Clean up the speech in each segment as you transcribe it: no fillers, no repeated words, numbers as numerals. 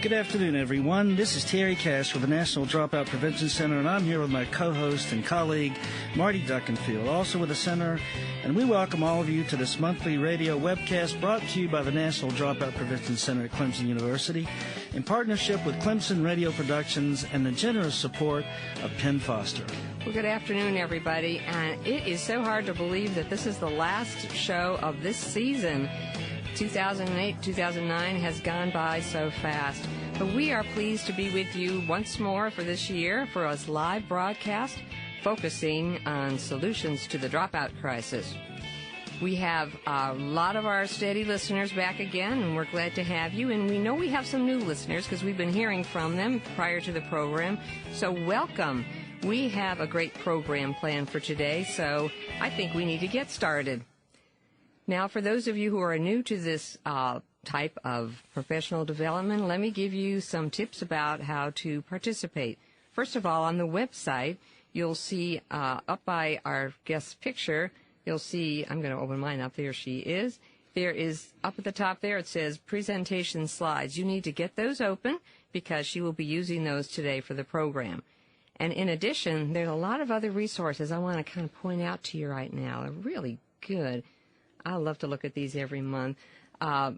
Good afternoon, everyone. This is Terry Cash with the National Dropout Prevention Center, and I'm here with my co-host and colleague, Marty Duckenfield, also with the center. And we welcome all of you to this monthly radio webcast brought to you by the National Dropout Prevention Center at Clemson University in partnership with Clemson Radio Productions and the generous support of Penn Foster. Well, good afternoon, everybody. And it is so hard to believe that this is the last show of this season. 2008, 2009 has gone by so fast. But we are pleased to be with you once more for this year for a live broadcast focusing on solutions to the dropout crisis. We have a lot of our steady listeners back again, and we're glad to have you. And we know we have some new listeners because we've been hearing from them prior to the program. So welcome. We have a great program planned for today, so I think we need to get started. Now, for those of you who are new to this type of professional development, let me give you some tips about how to participate. First of all, on the website, you'll see up by our guest picture, you'll see, I'm going to open mine up, there she is. There is, up at the top there, it says presentation slides. You need to get those open because she will be using those today for the program. And in addition, there's a lot of other resources I want to kind of point out to you right now. They're really good. I love to look at these every month.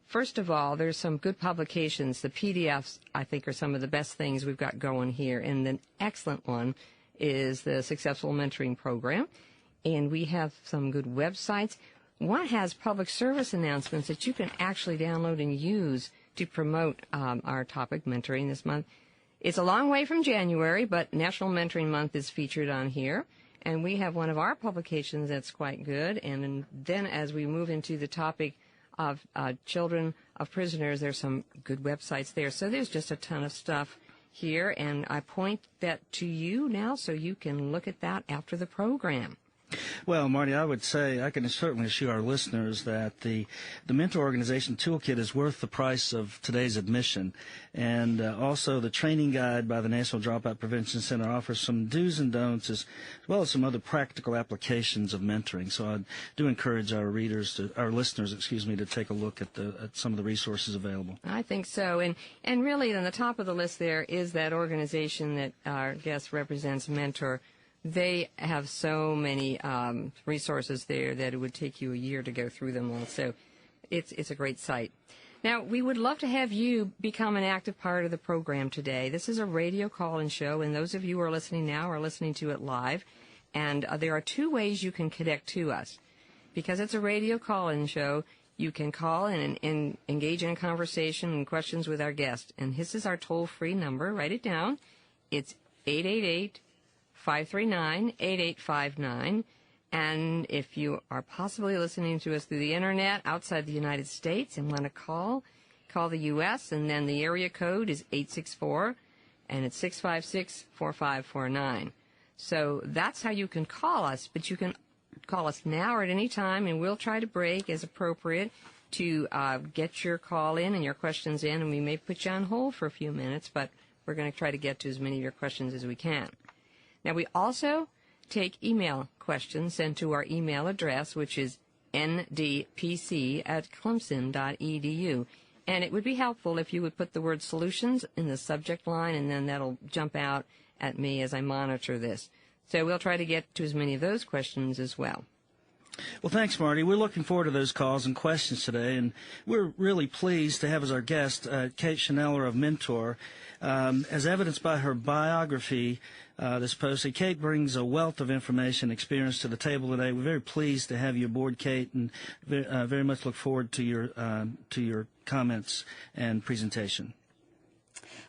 First of all, there's some good publications. The PDFs, I think, are some of the best things we've got going here. And an excellent one is the Successful Mentoring Program. And we have some good websites. One has public service announcements that you can actually download and use to promote our topic, mentoring, this month. It's a long way from January, but National Mentoring Month is featured on here. And we have one of our publications that's quite good. And then as we move into the topic of children of prisoners, there's some good websites there. So there's just a ton of stuff here. And I point that to you now so you can look at that after the program. Well, Marty, I would say I can certainly assure our listeners that the Mentor Organization Toolkit is worth the price of today's admission. And also the training guide by the National Dropout Prevention Center offers some do's and don'ts as well as some other practical applications of mentoring. So I do encourage our listeners, to take a look at some of the resources available. I think so. And really on the top of the list there is that organization that our guest represents, Mentor. They have so many resources there that it would take you a year to go through them all. So it's a great site. Now, we would love to have you become an active part of the program today. This is a radio call-in show, and those of you who are listening now are listening to it live. And there are two ways you can connect to us. Because it's a radio call-in show, you can call in and engage in a conversation and questions with our guest. And this is our toll-free number. Write it down. It's 888-539-8859. And if you are possibly listening to us through the Internet outside the United States and want to call the U.S., and then the area code is 864, and it's 656-4549. So that's how you can call us, but you can call us now or at any time, and we'll try to break as appropriate to get your call in and your questions in, and we may put you on hold for a few minutes, but we're going to try to get to as many of your questions as we can. Now, we also take email questions sent to our email address, which is ndpc@clemson.edu. And it would be helpful if you would put the word solutions in the subject line, and then that'll jump out at me as I monitor this. So we'll try to get to as many of those questions as well. Well, thanks, Marty. We're looking forward to those calls and questions today, and we're really pleased to have as our guest Kate Schineller of Mentor. As evidenced by her biography, this posting, Kate brings a wealth of information and experience to the table today. We're very pleased to have you aboard, Kate, and very much look forward to your comments and presentation.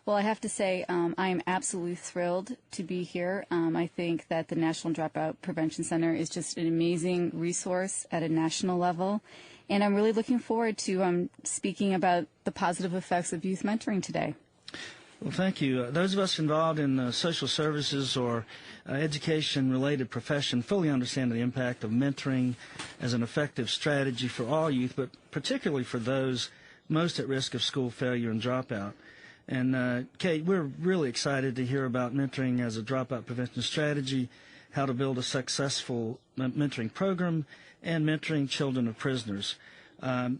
Well, I have to say I am absolutely thrilled to be here. I think that the National Dropout Prevention Center is just an amazing resource at a national level, and I'm really looking forward to speaking about the positive effects of youth mentoring today. Well, thank you. Those of us involved in social services or education-related profession fully understand the impact of mentoring as an effective strategy for all youth, but particularly for those most at risk of school failure and dropout. And, Kate, we're really excited to hear about mentoring as a dropout prevention strategy, how to build a successful mentoring program, and mentoring children of prisoners.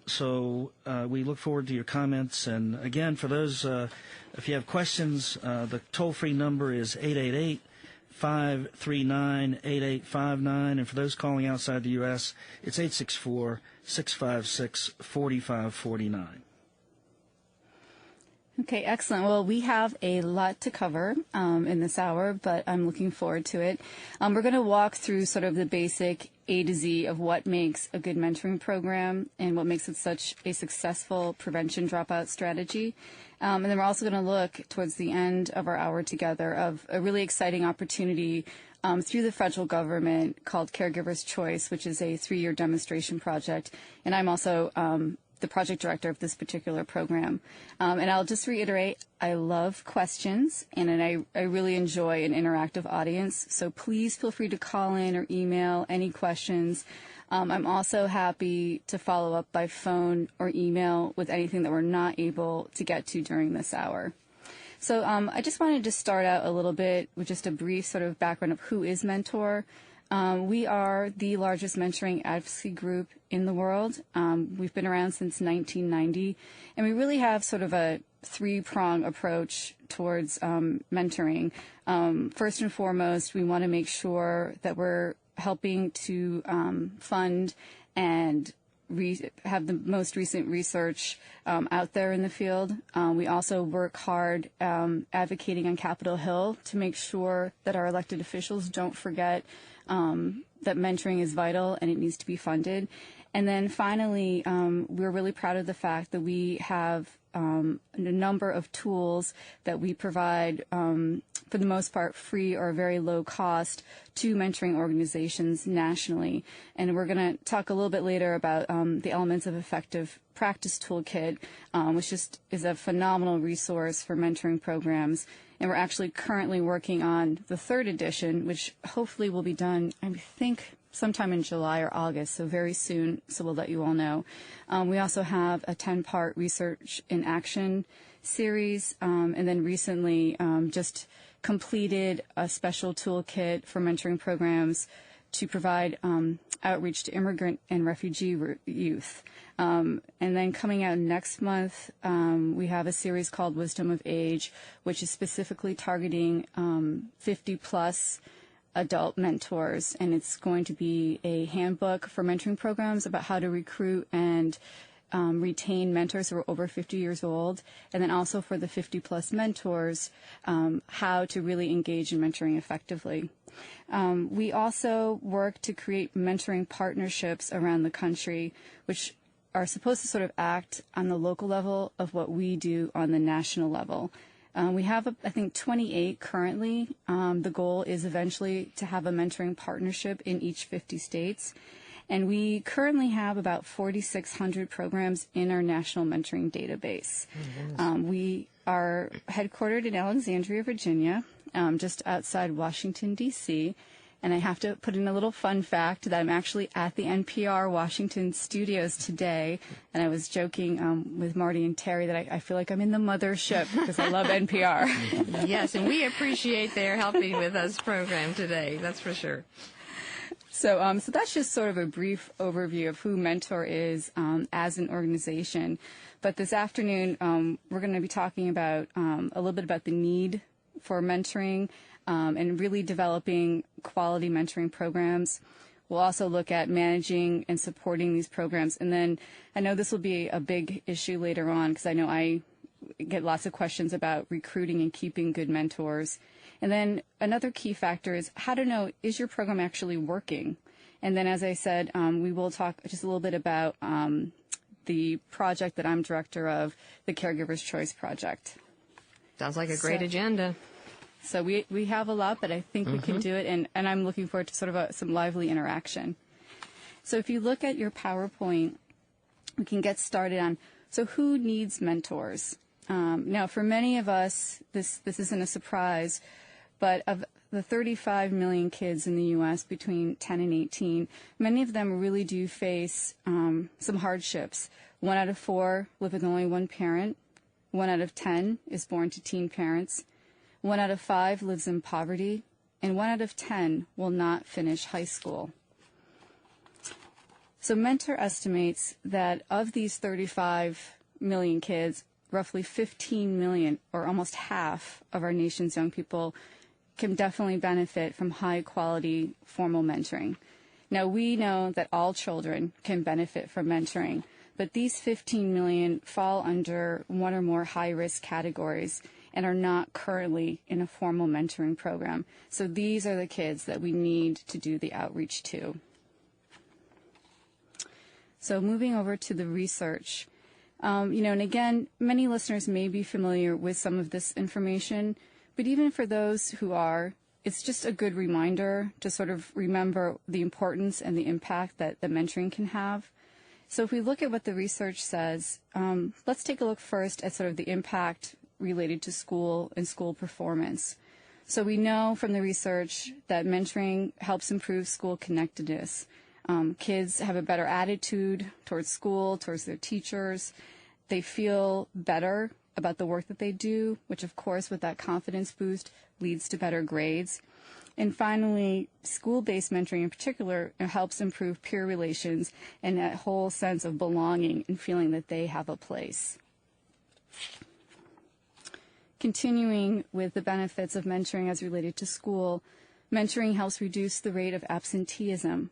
So we look forward to your comments. And again, for those, if you have questions, the toll-free number is 888-539-8859. And for those calling outside the U.S., it's 864-656-4549. Okay, excellent. Well, we have a lot to cover in this hour, but I'm looking forward to it. We're going to walk through sort of the basic A to Z of what makes a good mentoring program and what makes it such a successful prevention dropout strategy. And then we're also going to look towards the end of our hour together of a really exciting opportunity through the federal government called Caregiver's Choice, which is a 3-year demonstration project. And I'm also the project director of this particular program. And I'll just reiterate, I love questions, and I really enjoy an interactive audience. So please feel free to call in or email any questions. I'm also happy to follow up by phone or email with anything that we're not able to get to during this hour. So I just wanted to start out a little bit with just a brief sort of background of who is Mentor. We are the largest mentoring advocacy group in the world. We've been around since 1990, and we really have sort of a 3-prong approach towards mentoring. First and foremost, we want to make sure that we're helping to fund and have the most recent research out there in the field. We also work hard advocating on Capitol Hill to make sure that our elected officials don't forget that mentoring is vital and it needs to be funded. And then finally, we're really proud of the fact that we have a number of tools that we provide, for the most part, free or very low cost to mentoring organizations nationally. And we're going to talk a little bit later about the Elements of Effective Practice Toolkit, which just is a phenomenal resource for mentoring programs. And we're actually currently working on the 3rd edition, which hopefully will be done, I think, sometime in July or August, so very soon, so we'll let you all know. We also have a 10-part research in action series, and then recently just completed a special toolkit for mentoring programs to provide outreach to immigrant and refugee youth. And then coming out next month, we have a series called Wisdom of Age, which is specifically targeting 50-plus adult mentors, and it's going to be a handbook for mentoring programs about how to recruit and retain mentors who are over 50 years old, and then also for the 50-plus mentors, how to really engage in mentoring effectively. We also work to create mentoring partnerships around the country, which are supposed to sort of act on the local level of what we do on the national level. We have, I think, 28 currently. The goal is eventually to have a mentoring partnership in each 50 states. And we currently have about 4,600 programs in our national mentoring database. We are headquartered in Alexandria, Virginia, just outside Washington, D.C., and I have to put in a little fun fact that I'm actually at the NPR Washington studios today, and I was joking with Marty and Terry that I feel like I'm in the mothership because I love NPR. Yes, and we appreciate their helping with us program today, that's for sure. So that's just sort of a brief overview of who Mentor is as an organization. But this afternoon, we're going to be talking about a little bit about the need for mentoring, and really developing quality mentoring programs. We'll also look at managing and supporting these programs. And then I know this will be a big issue later on because I know I get lots of questions about recruiting and keeping good mentors. And then another key factor is how to know, is your program actually working? And then, as I said, we will talk just a little bit about the project that I'm director of, the Caregiver's Choice Project. Sounds like a great agenda. So we have a lot, but I think we can do it, and I'm looking forward to sort of some lively interaction. So if you look at your PowerPoint, we can get started on, so who needs mentors? Now, for many of us, this isn't a surprise, but of the 35 million kids in the U.S. between 10 and 18, many of them really do face some hardships. 1 out of 4 live with only one parent. 1 out of 10 is born to teen parents. 1 out of 5 lives in poverty, and 1 out of 10 will not finish high school. So Mentor estimates that of these 35 million kids, roughly 15 million, or almost half of our nation's young people, can definitely benefit from high-quality formal mentoring. Now, we know that all children can benefit from mentoring, but these 15 million fall under one or more high-risk categories and are not currently in a formal mentoring program. So these are the kids that we need to do the outreach to. So moving over to the research, and again, many listeners may be familiar with some of this information, but even for those who are, it's just a good reminder to sort of remember the importance and the impact that the mentoring can have. So if we look at what the research says, let's take a look first at sort of the impact related to school and school performance. So we know from the research that mentoring helps improve school connectedness. Kids have a better attitude towards school, towards their teachers. They feel better about the work that they do, which of course with that confidence boost leads to better grades. And finally, school-based mentoring in particular helps improve peer relations and that whole sense of belonging and feeling that they have a place. Continuing with the benefits of mentoring as related to school, mentoring helps reduce the rate of absenteeism.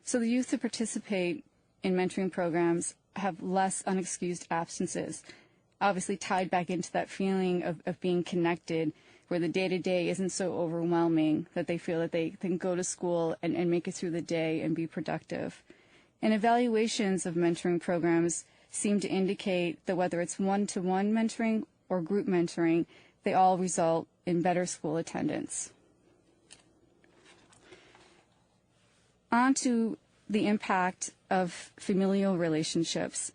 So the youth who participate in mentoring programs have less unexcused absences, obviously tied back into that feeling of being connected, where the day-to-day isn't so overwhelming that they feel that they can go to school and make it through the day and be productive. And evaluations of mentoring programs seem to indicate that whether it's one-to-one mentoring or group mentoring, they all result in better school attendance. On to the impact of familial relationships.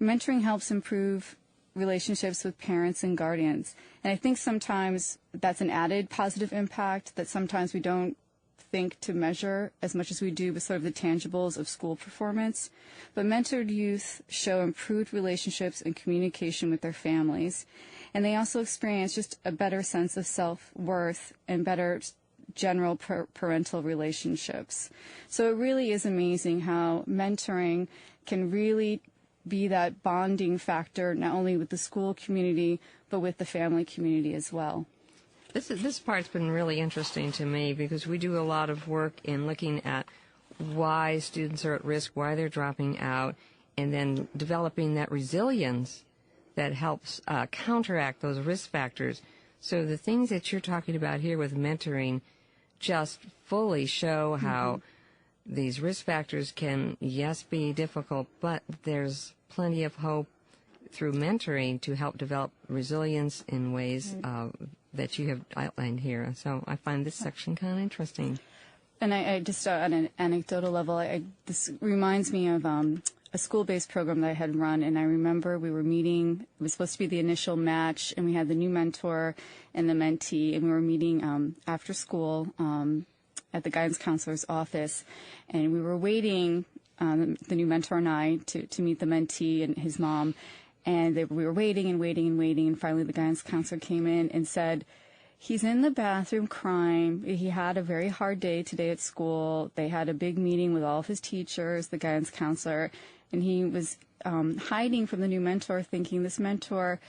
Mentoring helps improve relationships with parents and guardians. And I think sometimes that's an added positive impact that sometimes we don't think to measure as much as we do with sort of the tangibles of school performance. But mentored youth show improved relationships and communication with their families. And they also experience just a better sense of self-worth and better general parental relationships. So it really is amazing how mentoring can really be that bonding factor, not only with the school community, but with the family community as well. This part's been really interesting to me because we do a lot of work in looking at why students are at risk, why they're dropping out, and then developing that resilience that helps counteract those risk factors. So the things that you're talking about here with mentoring just fully show how these risk factors can, yes, be difficult, but there's plenty of hope through mentoring to help develop resilience in ways that you have outlined here. So I find this section kind of interesting. And I just, on an anecdotal level, this reminds me of a school-based program that I had run, and I remember we were meeting. It was supposed to be the initial match, and we had the new mentor and the mentee, and we were meeting after school at the guidance counselor's office, and we were waiting, the new mentor and I, to meet the mentee and his mom, and we were waiting and waiting and waiting, and finally the guidance counselor came in and said, "He's in the bathroom crying. He had a very hard day today at school. They had a big meeting with all of his teachers, the guidance counselor, and he was hiding from the new mentor, thinking this mentor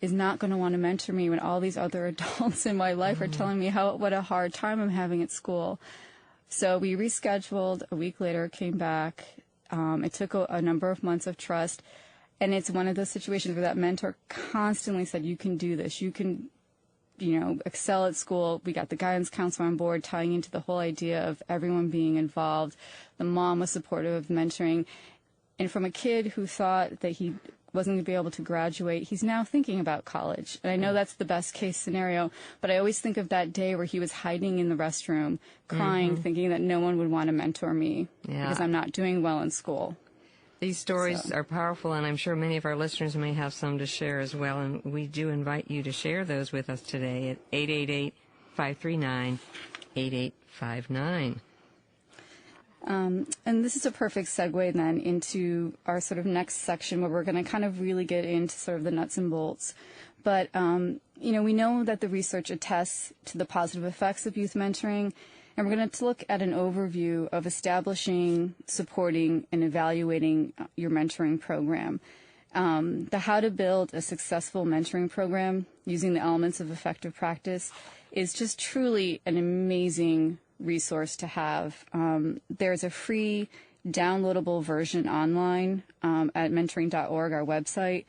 is not going to want to mentor me when all these other adults in my life are telling me what a hard time I'm having at school." So we rescheduled. A week later, came back. It took a number of months of trust, and it's one of those situations where that mentor constantly said, "You can do this. You can, excel at school." We got the guidance counselor on board, tying into the whole idea of everyone being involved. The mom was supportive of mentoring. And from a kid who thought that he wasn't going to be able to graduate, he's now thinking about college. And I know that's the best case scenario, but I always think of that day where he was hiding in the restroom, crying, thinking that no one would want to mentor me because I'm not doing well in school. These stories are powerful, and I'm sure many of our listeners may have some to share as well, and we do invite you to share those with us today at 888-539-8859. And this is a perfect segue then into our sort of next section where we're going to kind of really get into sort of the nuts and bolts. But, we know that the research attests to the positive effects of youth mentoring. And we're going to look at an overview of establishing, supporting, and evaluating your mentoring program. The how to build a successful mentoring program using the elements of effective practice is just truly an amazing resource to have. There's a free downloadable version online at mentoring.org, our website.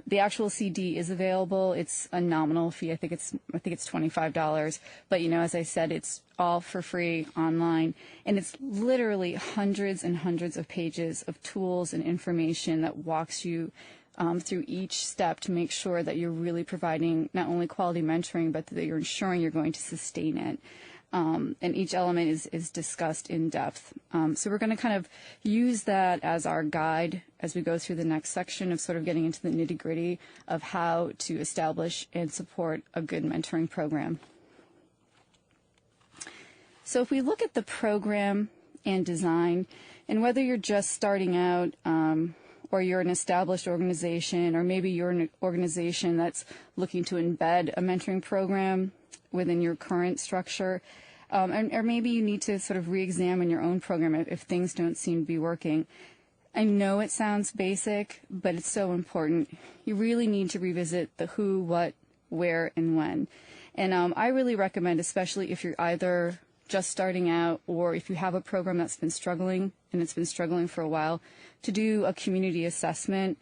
The actual CD is available. It's a nominal fee. I think it's $25. But as I said, it's all for free online, and it's literally hundreds and hundreds of pages of tools and information that walks you through each step to make sure that you're really providing not only quality mentoring, but that you're ensuring you're going to sustain it. And each element is discussed in depth. So we're going to kind of use that as our guide as we go through the next section of sort of getting into the nitty-gritty of how to establish and support a good mentoring program. So if we look at the program and design, and whether you're just starting out or you're an established organization, or maybe you're an organization that's looking to embed a mentoring program within your current structure, or maybe you need to sort of re-examine your own program if things don't seem to be working. I know it sounds basic, but it's so important. You really need to revisit the who, what, where, and when. And I really recommend, especially if you're either just starting out or if you have a program that's been struggling, and it's been struggling for a while, to do a community assessment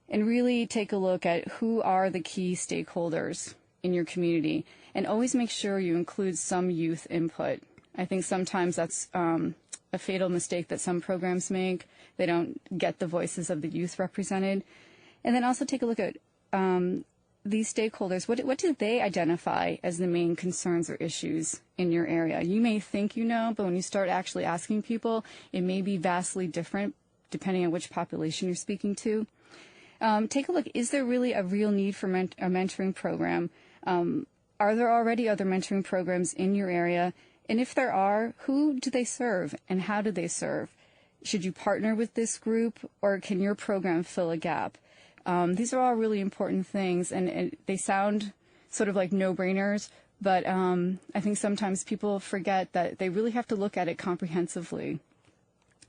and really take a look at who are the key stakeholders in your community, and always make sure you include some youth input. I think sometimes that's a fatal mistake that some programs make. They don't get the voices of the youth represented. And then also take a look at these stakeholders. What do they identify as the main concerns or issues in your area? You may think you know, but when you start actually asking people, it may be vastly different depending on which population you're speaking to. Take a look. Is there really a real need for a mentoring program? Are there already other mentoring programs in your area? And if there are, who do they serve and how do they serve? Should you partner with this group, or can your program fill a gap? These are all really important things, and they sound sort of like no-brainers, but I think sometimes people forget that they really have to look at it comprehensively.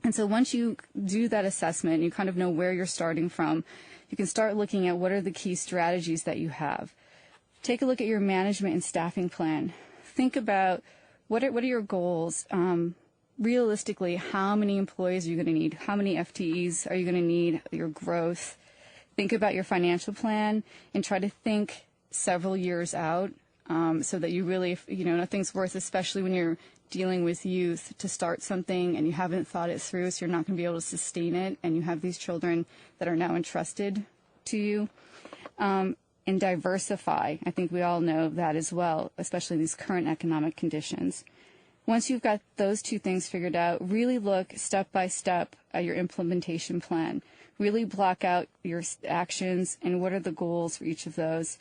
And so once you do that assessment, you kind of know where you're starting from, you can start looking at what are the key strategies that you have. Take a look at your management and staffing plan. Think about what are your goals. Realistically, how many employees are you going to need? How many FTEs are you going to need? Your growth. Think about your financial plan and try to think several years out so that you really, nothing's worth, especially when you're dealing with youth, to start something and you haven't thought it through, so you're not going to be able to sustain it, and you have these children that are now entrusted to you. And diversify. I think we all know that as well, especially in these current economic conditions. Once you've got those two things figured out, really look step by step at your implementation plan. Really block out your actions and what are the goals for each of those.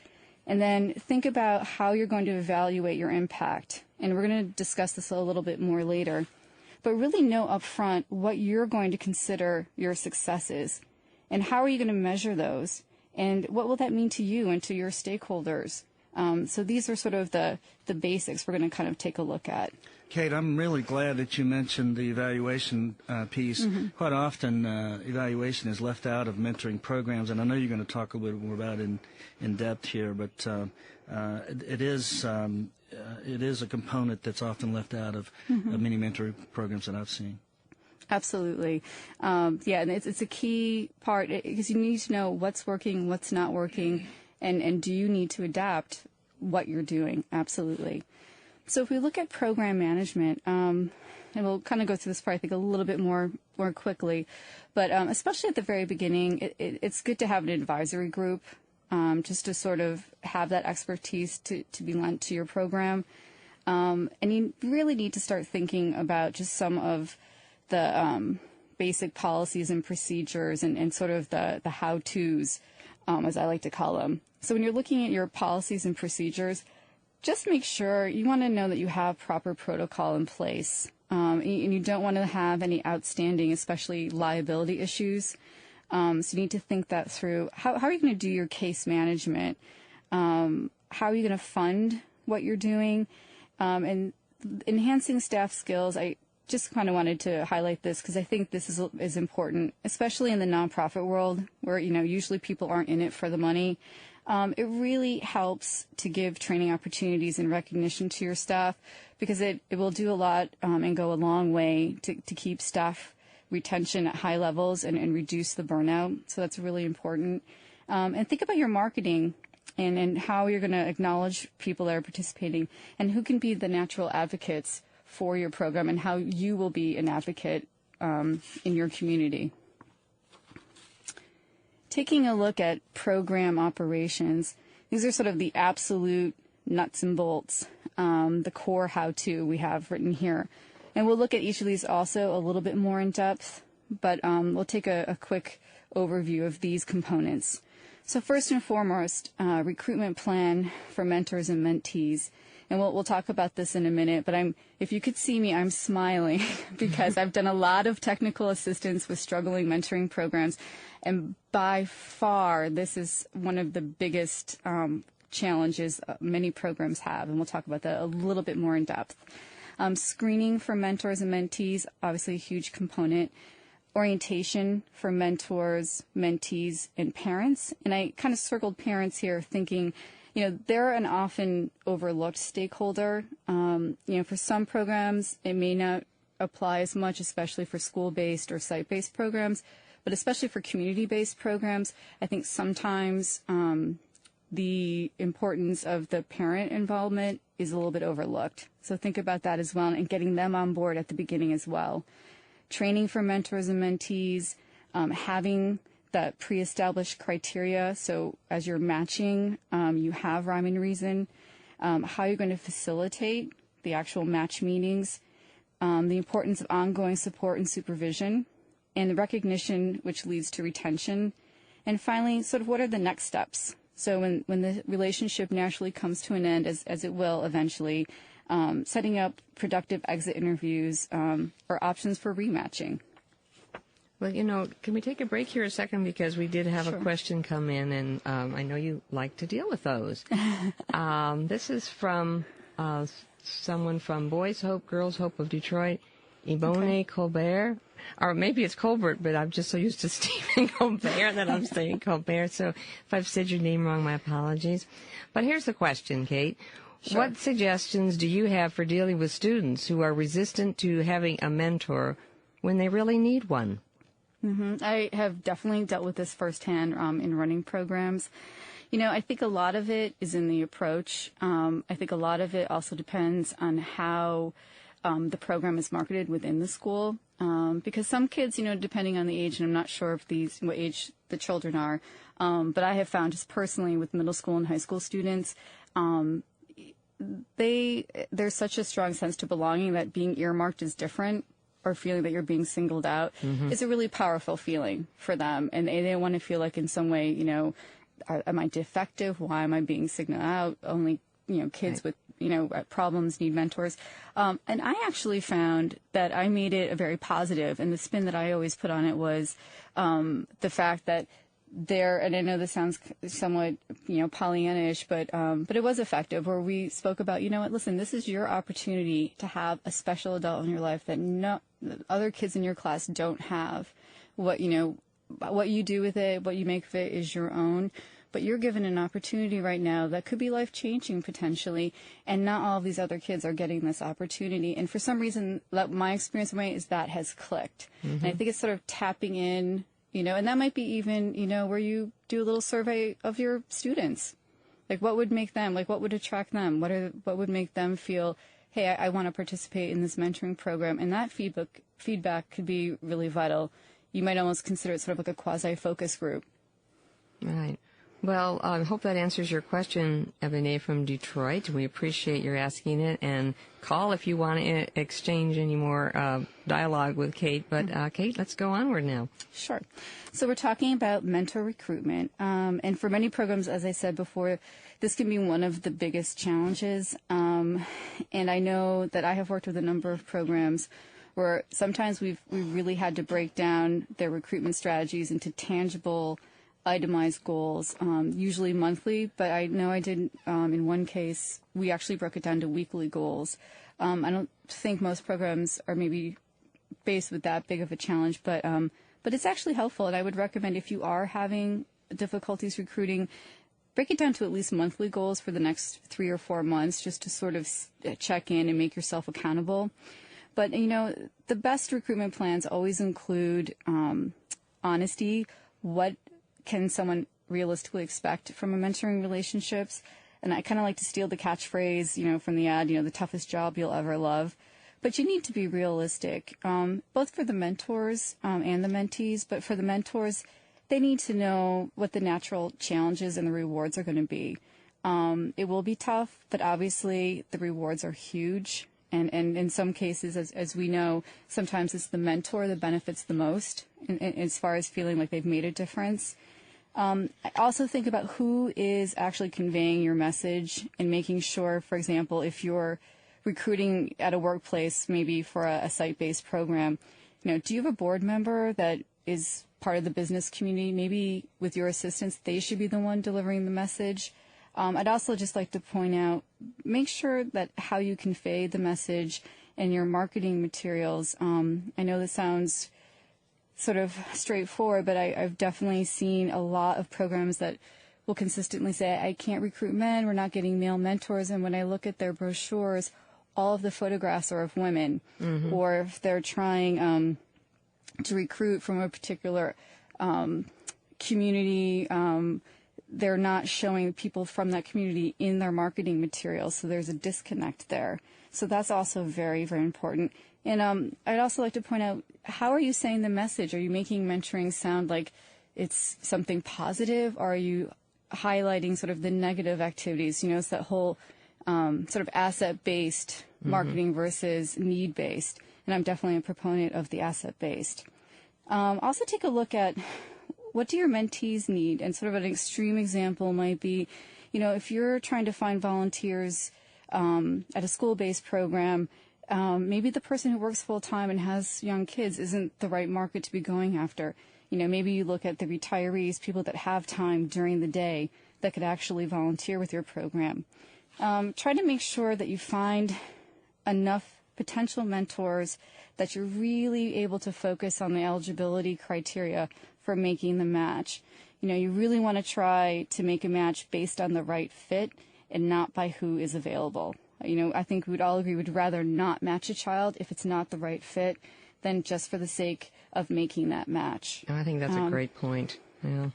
And then think about how you're going to evaluate your impact. And we're going to discuss this a little bit more later. But really know up front what you're going to consider your successes. And how are you going to measure those? And what will that mean to you and to your stakeholders? So these are sort of the basics we're going to kind of take a look at. Kate, I'm really glad that you mentioned the evaluation piece. Mm-hmm. Quite often, evaluation is left out of mentoring programs, and I know you're going to talk a little bit more about it in depth here, but it is a component that's often left out of many mentoring programs that I've seen. Absolutely. And it's a key part because you need to know what's working, what's not working, and do you need to adapt what you're doing? Absolutely. So if we look at program management, and we'll kind of go through this part, I think, a little bit more quickly, but especially at the very beginning, it's good to have an advisory group just to sort of have that expertise to be lent to your program. And you really need to start thinking about just some of the basic policies and procedures and sort of the how-tos, as I like to call them. So when you're looking at your policies and procedures, just make sure you want to know that you have proper protocol in place. And you don't want to have any outstanding, especially liability issues. So you need to think that through. How are you going to do your case management? How are you going to fund what you're doing? And enhancing staff skills, I just kind of wanted to highlight this because I think this is important, especially in the nonprofit world where, usually people aren't in it for the money. It really helps to give training opportunities and recognition to your staff because it will do a lot and go a long way to keep staff retention at high levels and reduce the burnout. So that's really important. And think about your marketing and how you're going to acknowledge people that are participating and who can be the natural advocates for your program and how you will be an advocate in your community. Taking a look at program operations, these are sort of the absolute nuts and bolts, the core how-to we have written here. And we'll look at each of these also a little bit more in depth, but we'll take a quick overview of these components. So first and foremost, recruitment plan for mentors and mentees. And we'll talk about this in a minute, but if you could see me, I'm smiling because I've done a lot of technical assistance with struggling mentoring programs. And by far, this is one of the biggest challenges many programs have. And we'll talk about that a little bit more in depth. Screening for mentors and mentees, obviously a huge component. Orientation for mentors, mentees, and parents. And I kind of circled parents here thinking, they're an often overlooked stakeholder. For some programs, it may not apply as much, especially for school-based or site-based programs, but especially for community-based programs, I think sometimes the importance of the parent involvement is a little bit overlooked. So think about that as well and getting them on board at the beginning as well. Training for mentors and mentees, having that pre-established criteria. So as you're matching, you have rhyme and reason, how you're going to facilitate the actual match meetings, the importance of ongoing support and supervision, and the recognition which leads to retention. And finally, sort of what are the next steps? So when the relationship naturally comes to an end, as it will eventually, setting up productive exit interviews or options for rematching. Well, can we take a break here a second because we did have Sure. a question come in, and I know you like to deal with those. This is from someone from Boys Hope, Girls Hope of Detroit, Ibone Colbert. Or maybe it's Colbert, but I'm just so used to Stephen Colbert that I'm saying Colbert. So if I've said your name wrong, my apologies. But here's the question, Kate. Sure. What suggestions do you have for dealing with students who are resistant to having a mentor when they really need one? I have definitely dealt with this firsthand in running programs. I think a lot of it is in the approach. I think a lot of it also depends on how the program is marketed within the school. Because some kids, depending on the age, and I'm not sure if what age the children are, but I have found just personally with middle school and high school students, there's such a strong sense to belonging that being earmarked is different, or feeling that you're being singled out is a really powerful feeling for them. And they want to feel like in some way, am I defective? Why am I being singled out? Only, kids with, problems need mentors. And I actually found that I made it a very positive, and the spin that I always put on it was the fact that and I know this sounds somewhat, Pollyanna-ish, but it was effective, where we spoke about, listen, this is your opportunity to have a special adult in your life that other kids in your class don't have. What you do with it, what you make of it is your own, but you're given an opportunity right now that could be life-changing potentially, and not all of these other kids are getting this opportunity. And for some reason, my experience is that has clicked. And I think it's sort of tapping in, and that might be even, where you do a little survey of your students. Like, what would make them, what would attract them? What would make them feel, hey, I want to participate in this mentoring program? And that feedback could be really vital. You might almost consider it sort of like a quasi-focus group. Right. Well, I hope that answers your question, Ebony from Detroit. We appreciate your asking it, and call if you want to exchange any more dialogue with Kate. But, Kate, let's go onward now. Sure. So we're talking about mentor recruitment. And for many programs, as I said before, this can be one of the biggest challenges. And I know that I have worked with a number of programs where sometimes we've really had to break down their recruitment strategies into tangible, itemized goals, usually monthly, but I know I did, in one case, we actually broke it down to weekly goals. I don't think most programs are maybe faced with that big of a challenge, but it's actually helpful. And I would recommend, if you are having difficulties recruiting, break it down to at least monthly goals for the next 3 or 4 months, just to sort of check in and make yourself accountable. But, the best recruitment plans always include honesty. What can someone realistically expect from a mentoring relationships? And I kind of like to steal the catchphrase, from the ad, the toughest job you'll ever love. But you need to be realistic, both for the mentors and the mentees. But for the mentors, they need to know what the natural challenges and the rewards are going to be. It will be tough, but obviously the rewards are huge. And in some cases, as we know, sometimes it's the mentor that benefits the most as far as feeling like they've made a difference. I also think about who is actually conveying your message and making sure, for example, if you're recruiting at a workplace, maybe for a site-based program, do you have a board member that is part of the business community? Maybe with your assistance, they should be the one delivering the message. I'd also just like to point out, make sure that how you convey the message and your marketing materials. I know this sounds sort of straightforward, but I've definitely seen a lot of programs that will consistently say, I can't recruit men, we're not getting male mentors. And when I look at their brochures, all of the photographs are of women. Mm-hmm. Or if they're trying to recruit from a particular community, they're not showing people from that community in their marketing materials. So there's a disconnect there. So that's also very, very important. And I'd also like to point out, how are you saying the message? Are you making mentoring sound like it's something positive? Or are you highlighting sort of the negative activities? It's that whole sort of asset-based marketing versus need-based. And I'm definitely a proponent of the asset-based. Also take a look at, what do your mentees need? And sort of an extreme example might be, if you're trying to find volunteers at a school-based program, maybe the person who works full-time and has young kids isn't the right market to be going after. Maybe you look at the retirees, people that have time during the day that could actually volunteer with your program. Try to make sure that you find enough potential mentors that you're really able to focus on the eligibility criteria for making the match. You really want to try to make a match based on the right fit and not by who is available. I think we'd all agree we'd rather not match a child if it's not the right fit than just for the sake of making that match. I think that's a great point. Yeah.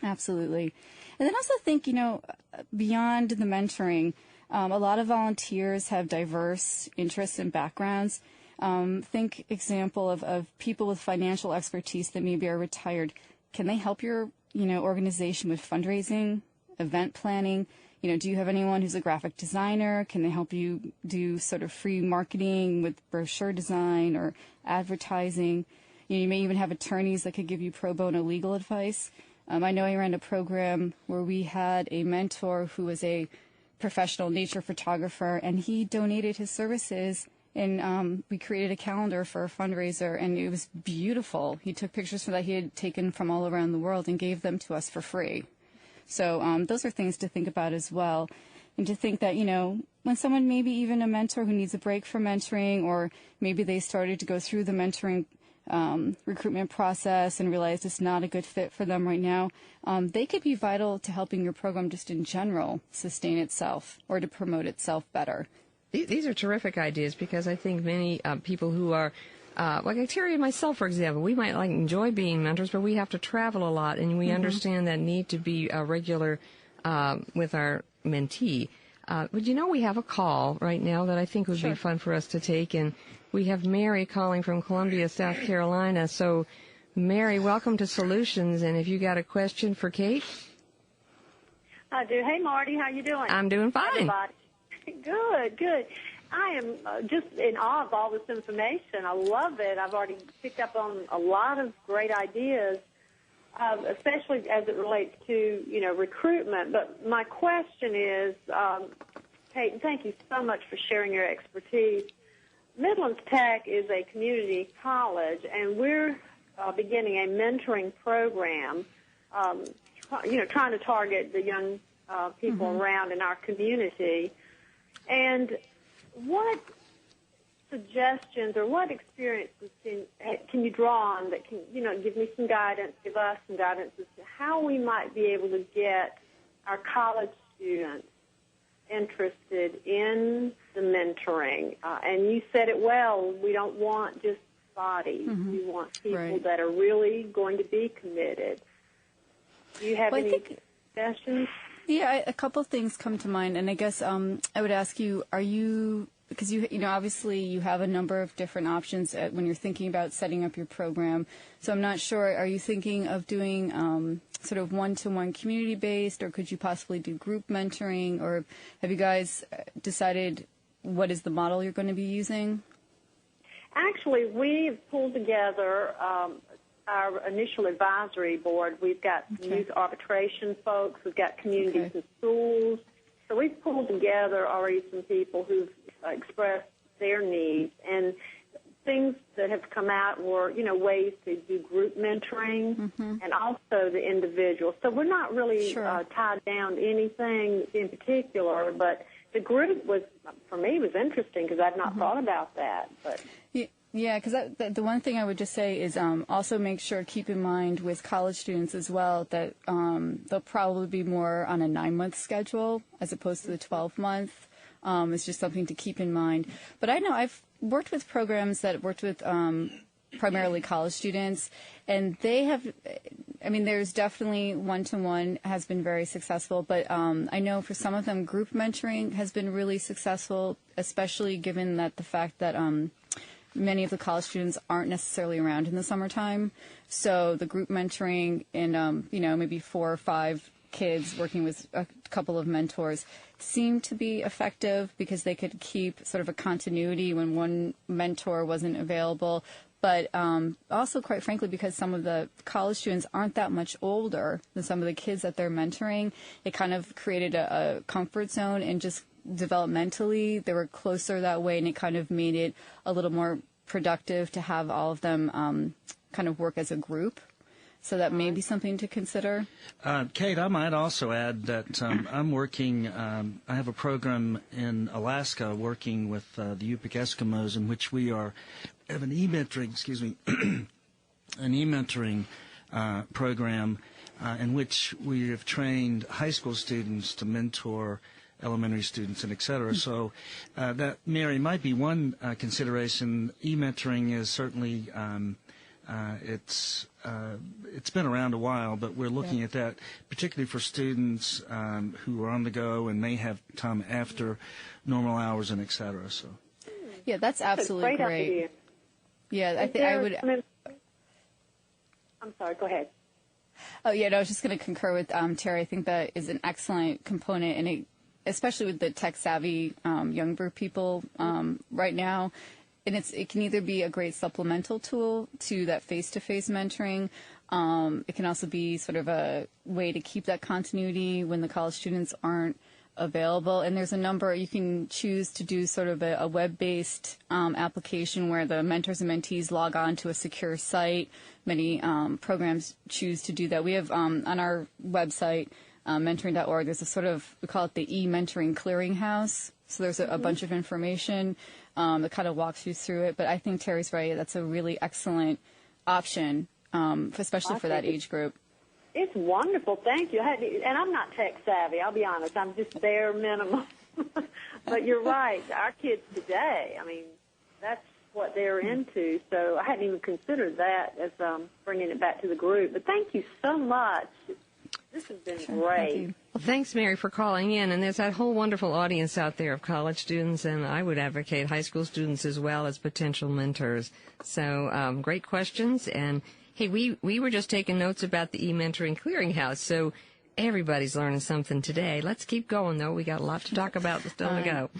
Absolutely. And then also think, beyond the mentoring, a lot of volunteers have diverse interests and backgrounds. Think example of people with financial expertise that maybe are retired. Can they help your, organization with fundraising, event planning? Do you have anyone who's a graphic designer? Can they help you do sort of free marketing with brochure design or advertising? You may even have attorneys that could give you pro bono legal advice. I know I ran a program where we had a mentor who was a professional nature photographer, and he donated his services, and we created a calendar for a fundraiser, and it was beautiful. He took pictures that he had taken from all around the world and gave them to us for free. So those are things to think about as well. And to think that, when someone, maybe even a mentor who needs a break from mentoring, or maybe they started to go through the mentoring recruitment process and realized it's not a good fit for them right now, they could be vital to helping your program just in general sustain itself or to promote itself better. These are terrific ideas, because I think many people who are like Terry and myself, for example, we might enjoy being mentors, but we have to travel a lot, and we understand that need to be regular with our mentee. But we have a call right now that I think would be fun for us to take, and we have Mary calling from Columbia, South Carolina. So, Mary, welcome to Solutions, and if you got a question for Kate? I do. Hey, Marty, how you doing? I'm doing fine. Good. I am just in awe of all this information. I love it. I've already picked up on a lot of great ideas, especially as it relates to, recruitment. But my question is, Kate, thank you so much for sharing your expertise. Midlands Tech is a community college, and we're beginning a mentoring program, trying to target the young people around in our community. And what suggestions or what experiences can you draw on that can, give me some guidance, give us some guidance as to how we might be able to get our college students interested in the mentoring? And you said it well, we don't want just bodies. We want people that are really going to be committed. Do you have any suggestions? Yeah, a couple of things come to mind, and I guess I would ask you, because obviously you have a number of different options when you're thinking about setting up your program. So I'm not sure, are you thinking of doing sort of one-to-one community-based, or could you possibly do group mentoring, or have you guys decided what is the model you're going to be using? Actually, we've pulled together our initial advisory board. We've got youth arbitration folks. We've got communities and schools. So we've pulled together already some people who've expressed their needs. And things that have come out were, ways to do group mentoring and also the individual. So we're not really tied down to anything in particular, but the group was, for me, was interesting because I'd not thought about that. But yeah, because the one thing I would just say is also keep in mind with college students as well that they'll probably be more on a 9-month schedule as opposed to the 12-month. It's just something to keep in mind. But I know I've worked with programs that worked with primarily college students, and they have, there's definitely one-to-one has been very successful, but I know for some of them group mentoring has been really successful, especially given that the fact that many of the college students aren't necessarily around in the summertime. So the group mentoring and, maybe 4 or 5 kids working with a couple of mentors seemed to be effective because they could keep sort of a continuity when one mentor wasn't available. But also, quite frankly, because some of the college students aren't that much older than some of the kids that they're mentoring, it kind of created a comfort zone, and just developmentally they were closer that way, and it kind of made it a little more productive to have all of them kind of work as a group. So that may be something to consider. Kate, I might also add that I'm working, I have a program in Alaska working with the Yupik Eskimos, in which we have an e-mentoring, an e-mentoring program in which we have trained high school students to mentor elementary students and et cetera. So that, Mary, might be one consideration. E-mentoring is certainly it's been around a while, but we're looking at that particularly for students who are on the go and may have time after normal hours and et cetera. So yeah, that's absolutely great. Idea. Yeah, I think I would. I'm sorry. Go ahead. Oh yeah, no, I was just going to concur with Terry. I think that is an excellent component, and especially with the tech-savvy younger people right now. And it can either be a great supplemental tool to that face-to-face mentoring. It can also be sort of a way to keep that continuity when the college students aren't available. And there's a number, you can choose to do sort of a web-based application where the mentors and mentees log on to a secure site. Many programs choose to do that. We have on our website, mentoring.org, there's a sort of, we call it the e-mentoring clearinghouse. So there's a bunch of information that kind of walks you through it. But I think Terry's right. That's a really excellent option, especially for that age group. It's wonderful. Thank you. And I'm not tech savvy, I'll be honest. I'm just bare minimum. But you're right. Our kids today, that's what they're into. So I hadn't even considered that as bringing it back to the group. But thank you so much. This has been great. Well, thanks, Mary, for calling in. And there's that whole wonderful audience out there of college students, and I would advocate high school students as well as potential mentors. So great questions. And, hey, we were just taking notes about the e-mentoring clearinghouse, so everybody's learning something today. Let's keep going, though. We got a lot to talk about still to go.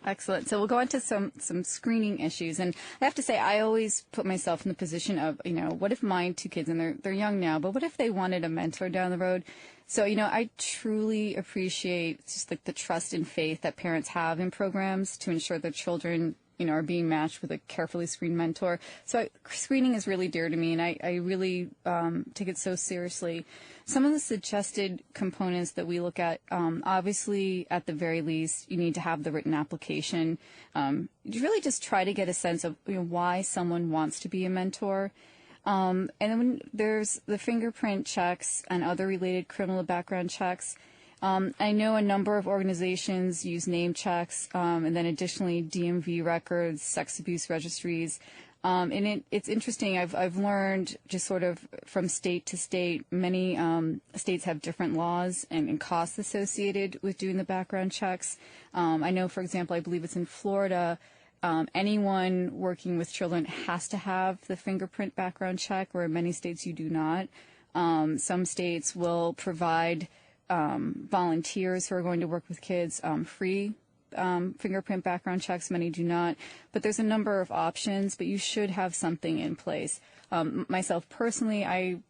Excellent. So we'll go into some screening issues. And I have to say, I always put myself in the position of, what if my 2 kids, and they're young now, but what if they wanted a mentor down the road? So, I truly appreciate just like the trust and faith that parents have in programs to ensure their children, are being matched with a carefully screened mentor. So screening is really dear to me, and I really take it so seriously. Some of the suggested components that we look at, obviously, at the very least, you need to have the written application. You really just try to get a sense of why someone wants to be a mentor. And then when there's the fingerprint checks and other related criminal background checks, I know a number of organizations use name checks, and then additionally DMV records, sex abuse registries. And it's interesting. I've learned just sort of from state to state, many states have different laws and costs associated with doing the background checks. I know, for example, I believe it's in Florida, anyone working with children has to have the fingerprint background check, where in many states you do not. Some states will provide volunteers who are going to work with kids free fingerprint background checks. Many do not, but there's a number of options, but you should have something in place. Myself personally, I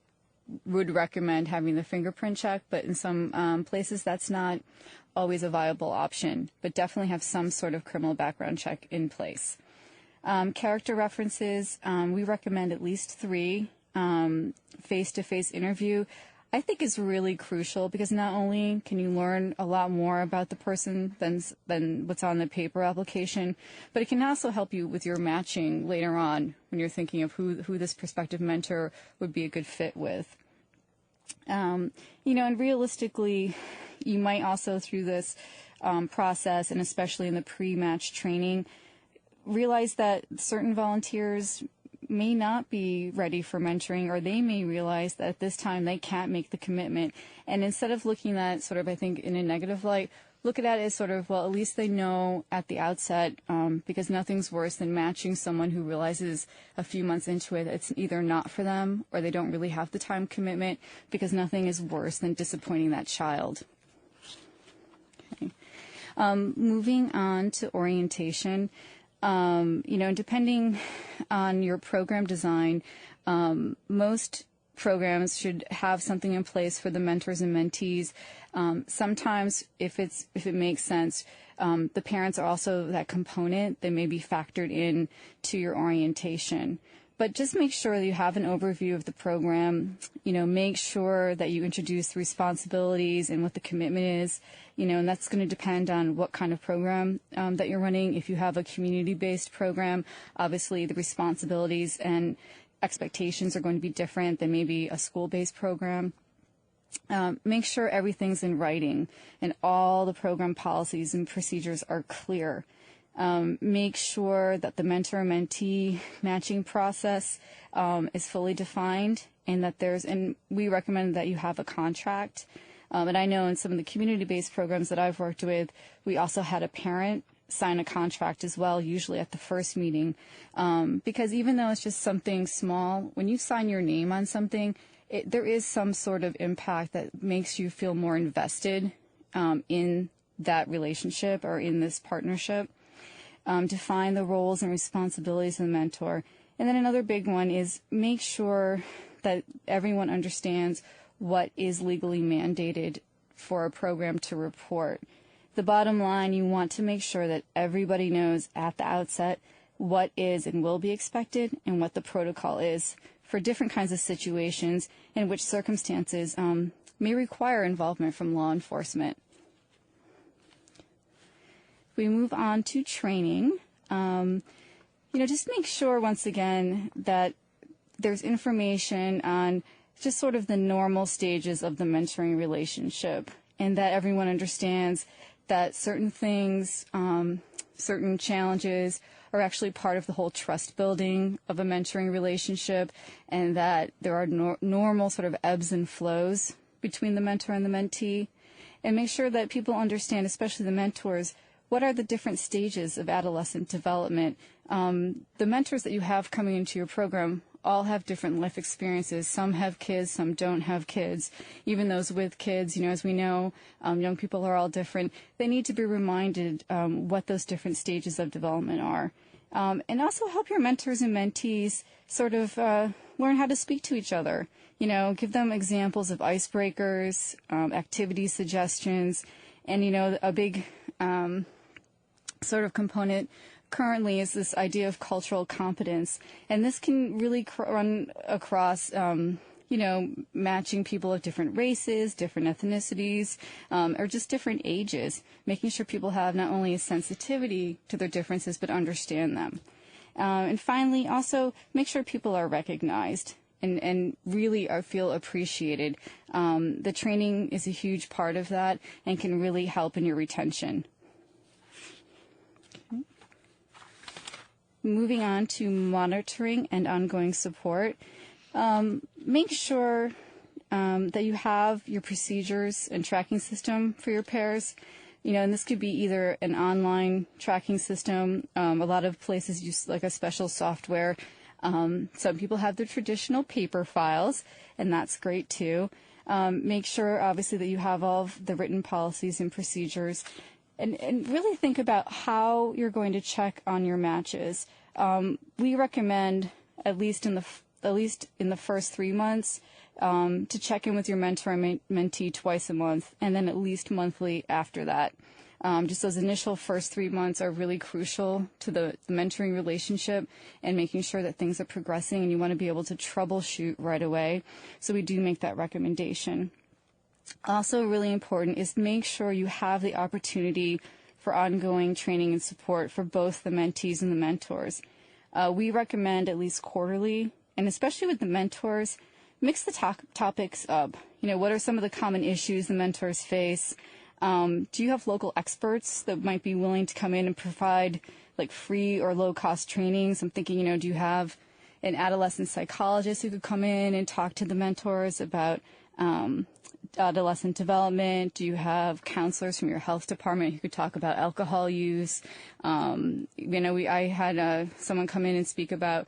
would recommend having the fingerprint check, but in some places that's not always a viable option, but definitely have some sort of criminal background check in place. Character references, we recommend at least 3. Face-to-face interview, I think, is really crucial, because not only can you learn a lot more about the person than what's on the paper application, but it can also help you with your matching later on when you're thinking of who this prospective mentor would be a good fit with. And realistically, you might also, through this process, and especially in the pre-match training, realize that certain volunteers may not be ready for mentoring, or they may realize that at this time they can't make the commitment. And instead of looking at sort of, I think, in a negative light, look at it as sort of, well, at least they know at the outset, because nothing's worse than matching someone who realizes a few months into it it's either not for them, or they don't really have the time commitment, because nothing is worse than disappointing that child. Okay. Moving on to orientation. Depending on your program design, most programs should have something in place for the mentors and mentees. Sometimes, if it makes sense, the parents are also that component that may be factored in to your orientation. But just make sure that you have an overview of the program. Make sure that you introduce the responsibilities and what the commitment is. And that's going to depend on what kind of program that you're running. If you have a community-based program, obviously the responsibilities and expectations are going to be different than maybe a school-based program. Make sure everything's in writing and all the program policies and procedures are clear. Make sure that the mentor-mentee matching process is fully defined, and that and we recommend that you have a contract. And I know in some of the community-based programs that I've worked with, we also had a parent sign a contract as well, usually at the first meeting, because even though it's just something small, when you sign your name on something, there is some sort of impact that makes you feel more invested in that relationship or in this partnership. Define the roles and responsibilities of the mentor. And then another big one is make sure that everyone understands what is legally mandated for a program to report. The bottom line, you want to make sure that everybody knows at the outset what is and will be expected and what the protocol is for different kinds of situations and which circumstances may require involvement from law enforcement. We move on to training. Just make sure, once again, that there's information on just sort of the normal stages of the mentoring relationship, and that everyone understands that certain things, certain challenges are actually part of the whole trust building of a mentoring relationship, and that there are normal sort of ebbs and flows between the mentor and the mentee. And make sure that people understand, especially the mentors, what are the different stages of adolescent development. The mentors that you have coming into your program all have different life experiences. Some have kids, some don't have kids. Even those with kids, as we know, young people are all different. They need to be reminded what those different stages of development are. And also help your mentors and mentees sort of learn how to speak to each other. Give them examples of icebreakers, activity suggestions, and, a big sort of component currently is this idea of cultural competence, and this can really run across matching people of different races, different ethnicities, or just different ages, making sure people have not only a sensitivity to their differences, but understand them. And finally, also make sure people are recognized and really feel appreciated. The training is a huge part of that and can really help in your retention. Moving on to monitoring and ongoing support. Make sure that you have your procedures and tracking system for your pairs. And this could be either an online tracking system. A lot of places use like a special software. Some people have the traditional paper files, and that's great too. Make sure, obviously, that you have all of the written policies and procedures. And really think about how you're going to check on your matches. We recommend, at least in the first 3 months, to check in with your mentor and mentee twice a month, and then at least monthly after that. Just those initial first 3 months are really crucial to the mentoring relationship and making sure that things are progressing, and you want to be able to troubleshoot right away. So we do make that recommendation. Also really important is make sure you have the opportunity for ongoing training and support for both the mentees and the mentors. We recommend at least quarterly, and especially with the mentors, mix the topics up. What are some of the common issues the mentors face? Do you have local experts that might be willing to come in and provide like free or low-cost trainings? I'm thinking, do you have an adolescent psychologist who could come in and talk to the mentors about adolescent development? Do you have counselors from your health department who could talk about alcohol use? I had someone come in and speak about,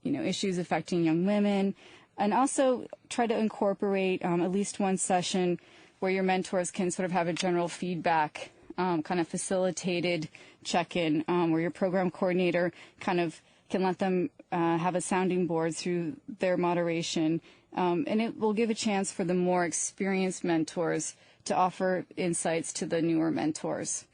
issues affecting young women, and also try to incorporate at least one session where your mentors can sort of have a general feedback, kind of facilitated check-in, where your program coordinator kind of can let them have a sounding board through their moderation. And it will give a chance for the more experienced mentors to offer insights to the newer mentors.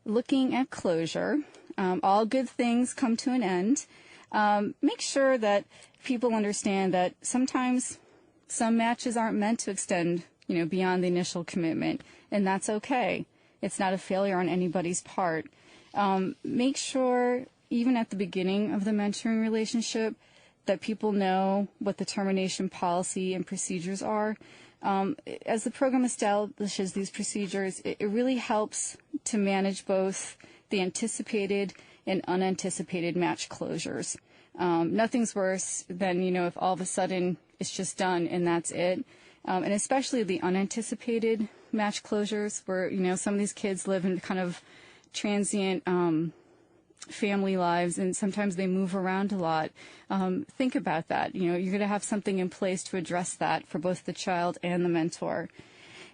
Looking at closure, all good things come to an end. Make sure that people understand that sometimes some matches aren't meant to extend, beyond the initial commitment, and that's okay. It's not a failure on anybody's part. Make sure, even at the beginning of the mentoring relationship, that people know what the termination policy and procedures are. As the program establishes these procedures, it really helps to manage both the anticipated and unanticipated match closures. Nothing's worse than, if all of a sudden it's just done and that's it. And especially the unanticipated match closures where, some of these kids live in kind of transient family lives, and sometimes they move around a lot. Think about that. You're going to have something in place to address that for both the child and the mentor.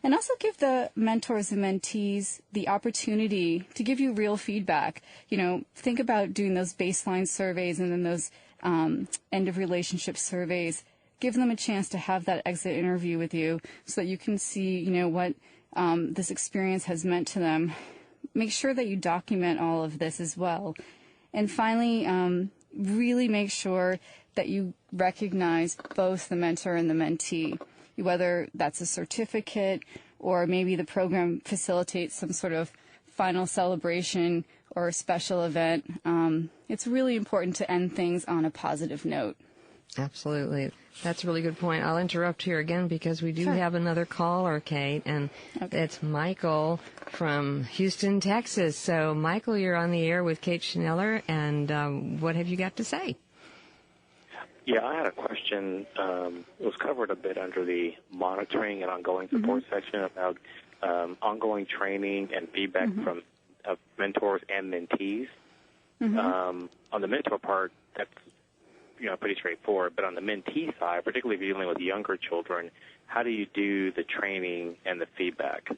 And also give the mentors and mentees the opportunity to give you real feedback. Think about doing those baseline surveys and then those end of relationship surveys. Give them a chance to have that exit interview with you so that you can see, what this experience has meant to them. Make sure that you document all of this as well. And finally, really make sure that you recognize both the mentor and the mentee, whether that's a certificate or maybe the program facilitates some sort of final celebration or a special event. It's really important to end things on a positive note. Absolutely. That's a really good point. I'll interrupt here again because we do have another caller, Kate, and it's Michael from Houston, Texas. So, Michael, you're on the air with Kate Schineller, and what have you got to say? Yeah, I had a question. It was covered a bit under the monitoring and ongoing support section about ongoing training and feedback from mentors and mentees. On the mentor part, that's pretty straightforward. But on the mentee side, particularly if you're dealing with younger children, how do you do the training and the feedback?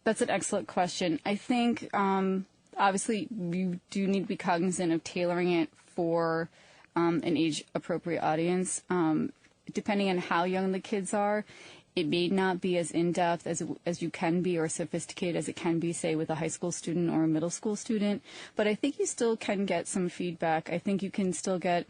That's an excellent question. I think, obviously, you do need to be cognizant of tailoring it for an age-appropriate audience. Depending on how young the kids are, It may not be as in-depth as you can be or sophisticated as it can be, say, with a high school student or a middle school student. But I think you still can get some feedback. I think you can still get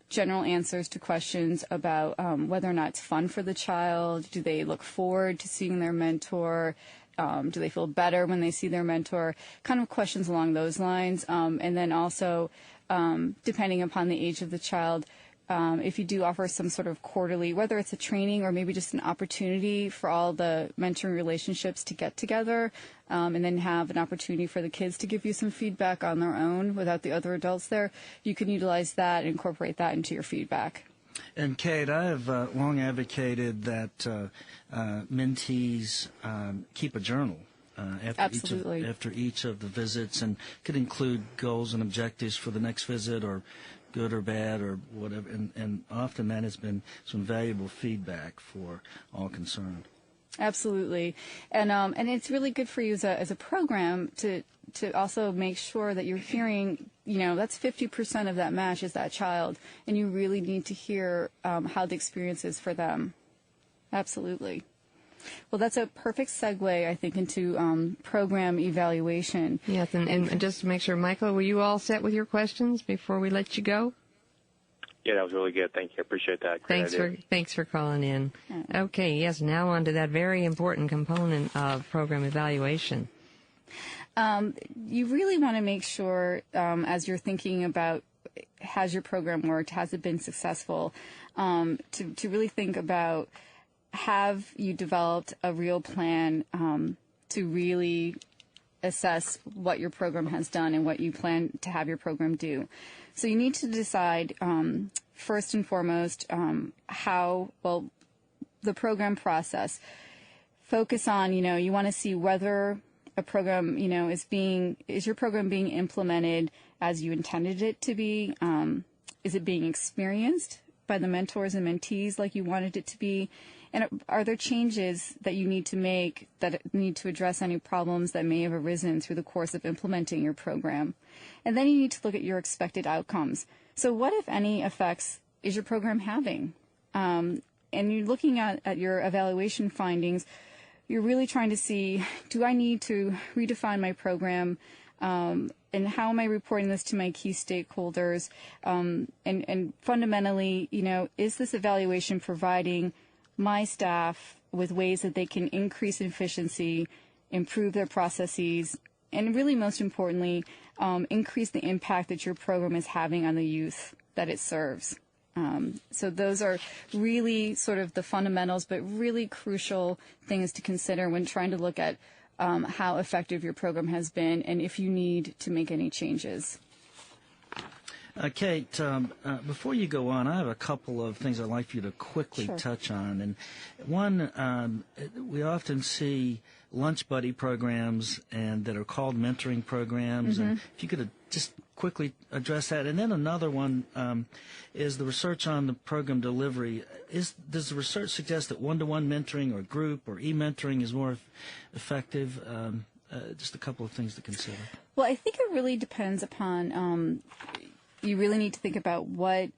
general answers to questions about whether or not it's fun for the child. Do they look forward to seeing their mentor? Do they feel better when they see their mentor? Kind of questions along those lines. And then also, depending upon the age of the child, if you do offer some sort of quarterly, whether it's a training or maybe just an opportunity for all the mentoring relationships to get together, and then have an opportunity for the kids to give you some feedback on their own without the other adults there, you can utilize that and incorporate that into your feedback. And Kate, I have long advocated that mentees keep a journal after each of the visits, and could include goals and objectives for the next visit, or good or bad or whatever. And often that has been some valuable feedback for all concerned. Absolutely, and it's really good for you as a program to also make sure that you're hearing, that's 50% of that match is that child, and you really need to hear how the experience is for them. Absolutely. Well, that's a perfect segue, I think, into program evaluation. Yes, and just to make sure, Michael, were you all set with your questions before we let you go? Yeah, that was really good. Thank you. I appreciate that. Thanks for calling in. Okay, yes, now on to that very important component of program evaluation. You really want to make sure, as you're thinking about, has your program worked, has it been successful, to really think about, have you developed a real plan to really assess what your program has done and what you plan to have your program do. So you need to decide, first and foremost, the program process. Focus on, you want to see whether a program, is your program being implemented as you intended it to be? Is it being experienced by the mentors and mentees like you wanted it to be? And are there changes that you need to make that need to address any problems that may have arisen through the course of implementing your program? And then you need to look at your expected outcomes. So what, if any, effects is your program having? And you're looking at your evaluation findings. You're really trying to see, do I need to redefine my program? And how am I reporting this to my key stakeholders? And fundamentally, is this evaluation providing my staff with ways that they can increase efficiency, improve their processes, and really most importantly, increase the impact that your program is having on the youth that it serves. So those are really sort of the fundamentals, but really crucial things to consider when trying to look at how effective your program has been and if you need to make any changes. Kate, before you go on, I have a couple of things I'd like you to quickly touch on. And one, we often see lunch buddy programs and that are called mentoring programs. And if you could just quickly address that. And then another one is the research on the program delivery. Does the research suggest that one-to-one mentoring or group or e-mentoring is more effective? Just a couple of things to consider. Well, I think it really depends upon you really need to think about what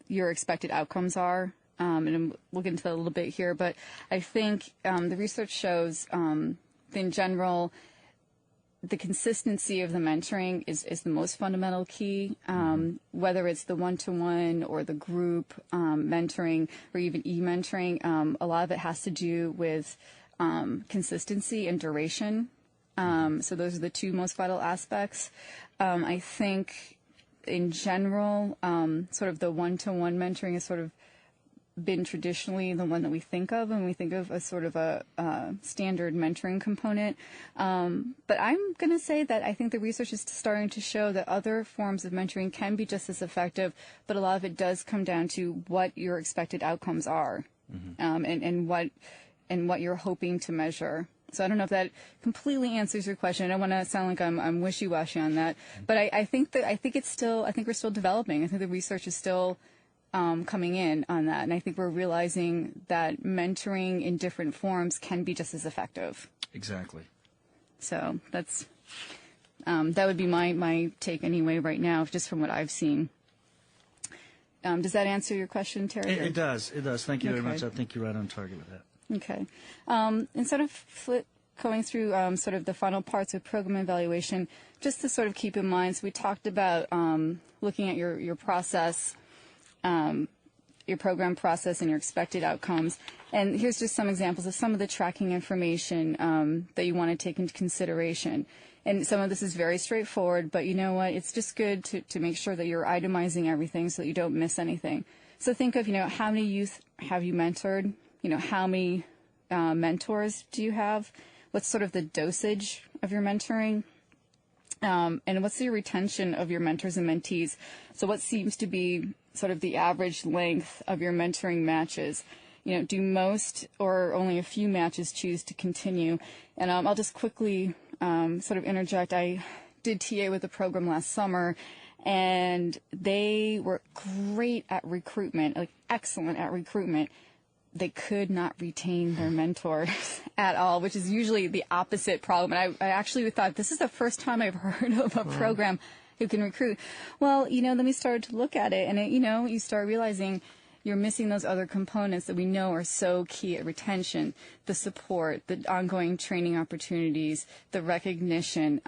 your expected outcomes are. And we'll get into that a little bit here. But I think the research shows, in general, the consistency of the mentoring is the most fundamental key, whether it's the one-to-one or the group mentoring or even e-mentoring. A lot of it has to do with consistency and duration. So those are the two most vital aspects. I think in general, sort of the one-to-one mentoring has sort of been traditionally the one that we think of when we think of a sort of a standard mentoring component. But I'm going to say that I think the research is starting to show that other forms of mentoring can be just as effective, but a lot of it does come down to what your expected outcomes are, and what you're hoping to measure. So I don't know if that completely answers your question. I don't want to sound like I'm wishy-washy on that, but I think we're still developing. I think the research is still coming in on that, and I think we're realizing that mentoring in different forms can be just as effective. Exactly. So that's that would be my take anyway right now, just from what I've seen. Does that answer your question, Terry? It does. It does. Thank you very Okay. much. I think you're right on target with that. Okay. Instead of going through sort of the final parts of program evaluation, just to sort of keep in mind, so we talked about looking at your process, your program process and your expected outcomes. And here's just some examples of some of the tracking information that you want to take into consideration. And some of this is very straightforward, but you know what? It's just good to make sure that you're itemizing everything so that you don't miss anything. So think of, how many youth have you mentored? How many mentors do you have? What's sort of the dosage of your mentoring? And what's your retention of your mentors and mentees? So what seems to be sort of the average length of your mentoring matches? Do most or only a few matches choose to continue? And I'll just quickly sort of interject. I did TA with the program last summer, and they were great at recruitment, like excellent at recruitment. They could not retain their mentors at all, which is usually the opposite problem. And I actually thought, this is the first time I've heard of a program who can recruit. Well, then we started to look at it, and you start realizing you're missing those other components that we know are so key at retention: the support, the ongoing training opportunities, the recognition.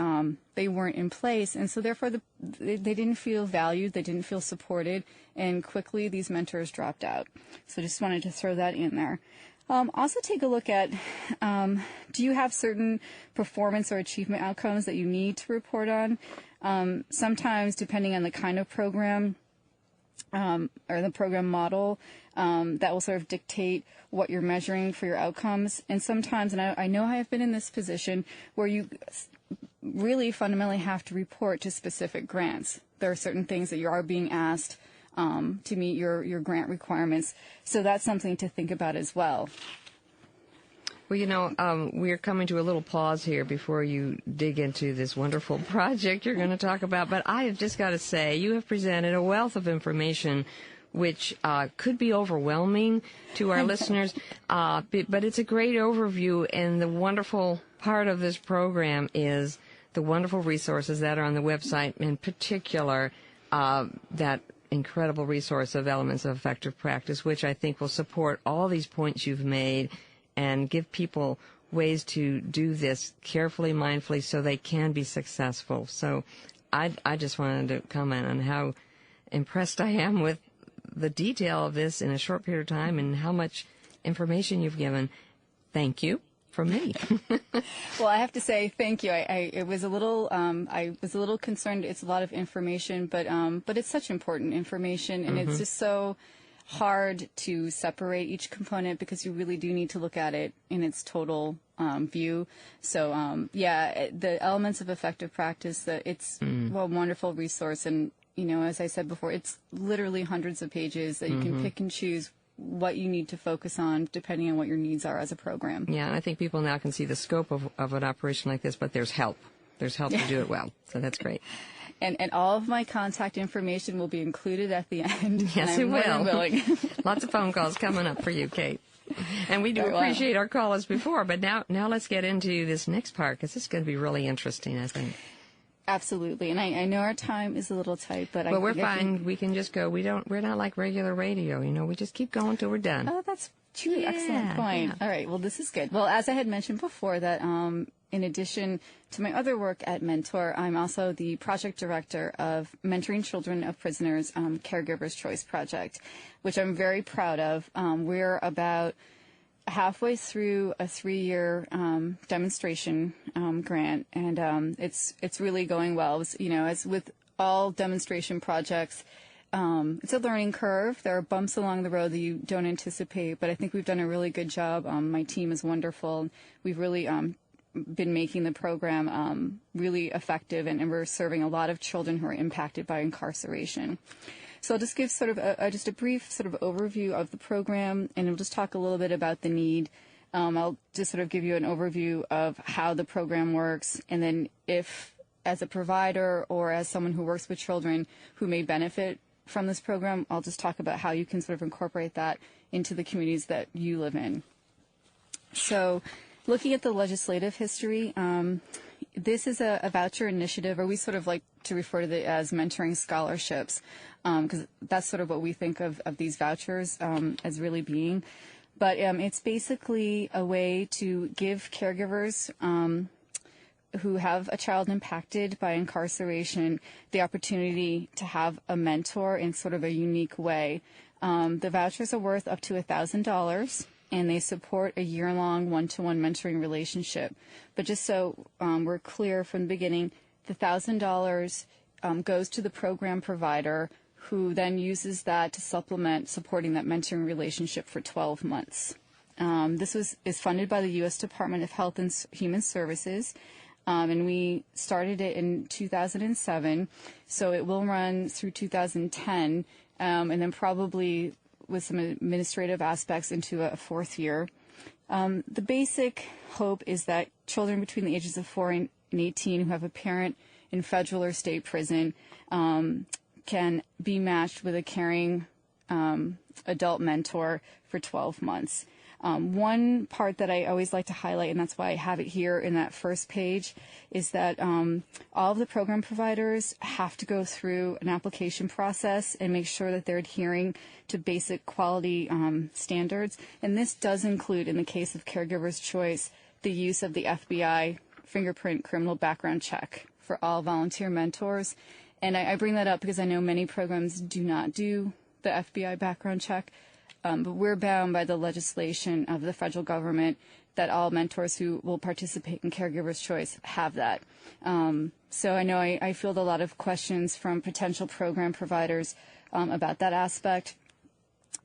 They weren't in place, and so therefore they didn't feel valued, they didn't feel supported, and quickly these mentors dropped out. So just wanted to throw that in there. Also take a look at, do you have certain performance or achievement outcomes that you need to report on? Sometimes, depending on the kind of program, or the program model, that will sort of dictate what you're measuring for your outcomes. And sometimes, and I know I have been in this position, where you really fundamentally have to report to specific grants. There are certain things that you are being asked to meet your grant requirements. So that's something to think about as well. Well, we're coming to a little pause here before you dig into this wonderful project you're going to talk about. But I have just got to say, you have presented a wealth of information which could be overwhelming to our listeners. But it's a great overview, and the wonderful part of this program is the wonderful resources that are on the website, in particular that incredible resource of Elements of Effective Practice, which I think will support all these points you've made and give people ways to do this carefully, mindfully, so they can be successful. So I just wanted to comment on how impressed I am with the detail of this in a short period of time and how much information you've given. Thank you from me. Well, I have to say thank you. I was a little concerned. It's a lot of information, but it's such important information, and it's just so hard to separate each component because you really do need to look at it in its total view. So the Elements of Effective Practice, it's a wonderful resource, and as I said before, it's literally hundreds of pages that you can pick and choose what you need to focus on depending on what your needs are as a program. Yeah, and I think people now can see the scope of an operation like this, but there's help. There's help to do it well, so that's great. And all of my contact information will be included at the end. Yes, it will. More than willing. Lots of phone calls coming up for you, Kate. And we do appreciate our callers before, but now let's get into this next part, because this is going to be really interesting, I think. Absolutely, and I know our time is a little tight, but we're fine. We can just go. We're not like regular radio, We just keep going till we're done. Oh, that's true. Yeah, excellent point. Yeah. All right. Well, this is good. Well, as I had mentioned before, that in addition to my other work at Mentor, I'm also the project director of Mentoring Children of Prisoners Caregivers Choice Project, which I'm very proud of. We're about halfway through a 3-year demonstration grant, and it's really going well. As with all demonstration projects, it's a learning curve. There are bumps along the road that you don't anticipate, but I think we've done a really good job. My team is wonderful. We've really been making the program really effective, and we're serving a lot of children who are impacted by incarceration. So I'll just give sort of a brief sort of overview of the program, and I'll just talk a little bit about the need. I'll just sort of give you an overview of how the program works, and then if, as a provider or as someone who works with children who may benefit from this program, I'll just talk about how you can sort of incorporate that into the communities that you live in. So looking at the legislative history, this is a voucher initiative, or we sort of like to refer to it as mentoring scholarships, because that's sort of what we think of these vouchers as really being. But it's basically a way to give caregivers who have a child impacted by incarceration the opportunity to have a mentor in sort of a unique way. The vouchers are worth up to $1,000, and they support a year-long one-to-one mentoring relationship. But just so we're clear from the beginning, the $1,000 goes to the program provider, who then uses that to supplement supporting that mentoring relationship for 12 months. This is funded by the U.S. Department of Health and Human Services, and we started it in 2007, so it will run through 2010, and then probably with some administrative aspects into a fourth year. The basic hope is that children between the ages of 4 and 18 who have a parent in federal or state prison can be matched with a caring adult mentor for 12 months. One part that I always like to highlight, and that's why I have it here in that first page, is that all of the program providers have to go through an application process and make sure that they're adhering to basic quality standards. And this does include, in the case of Caregiver's Choice, the use of the FBI fingerprint criminal background check for all volunteer mentors. And I bring that up because I know many programs do not do the FBI background check, but we're bound by the legislation of the federal government that all mentors who will participate in Caregiver's Choice have that. So I know I field a lot of questions from potential program providers about that aspect.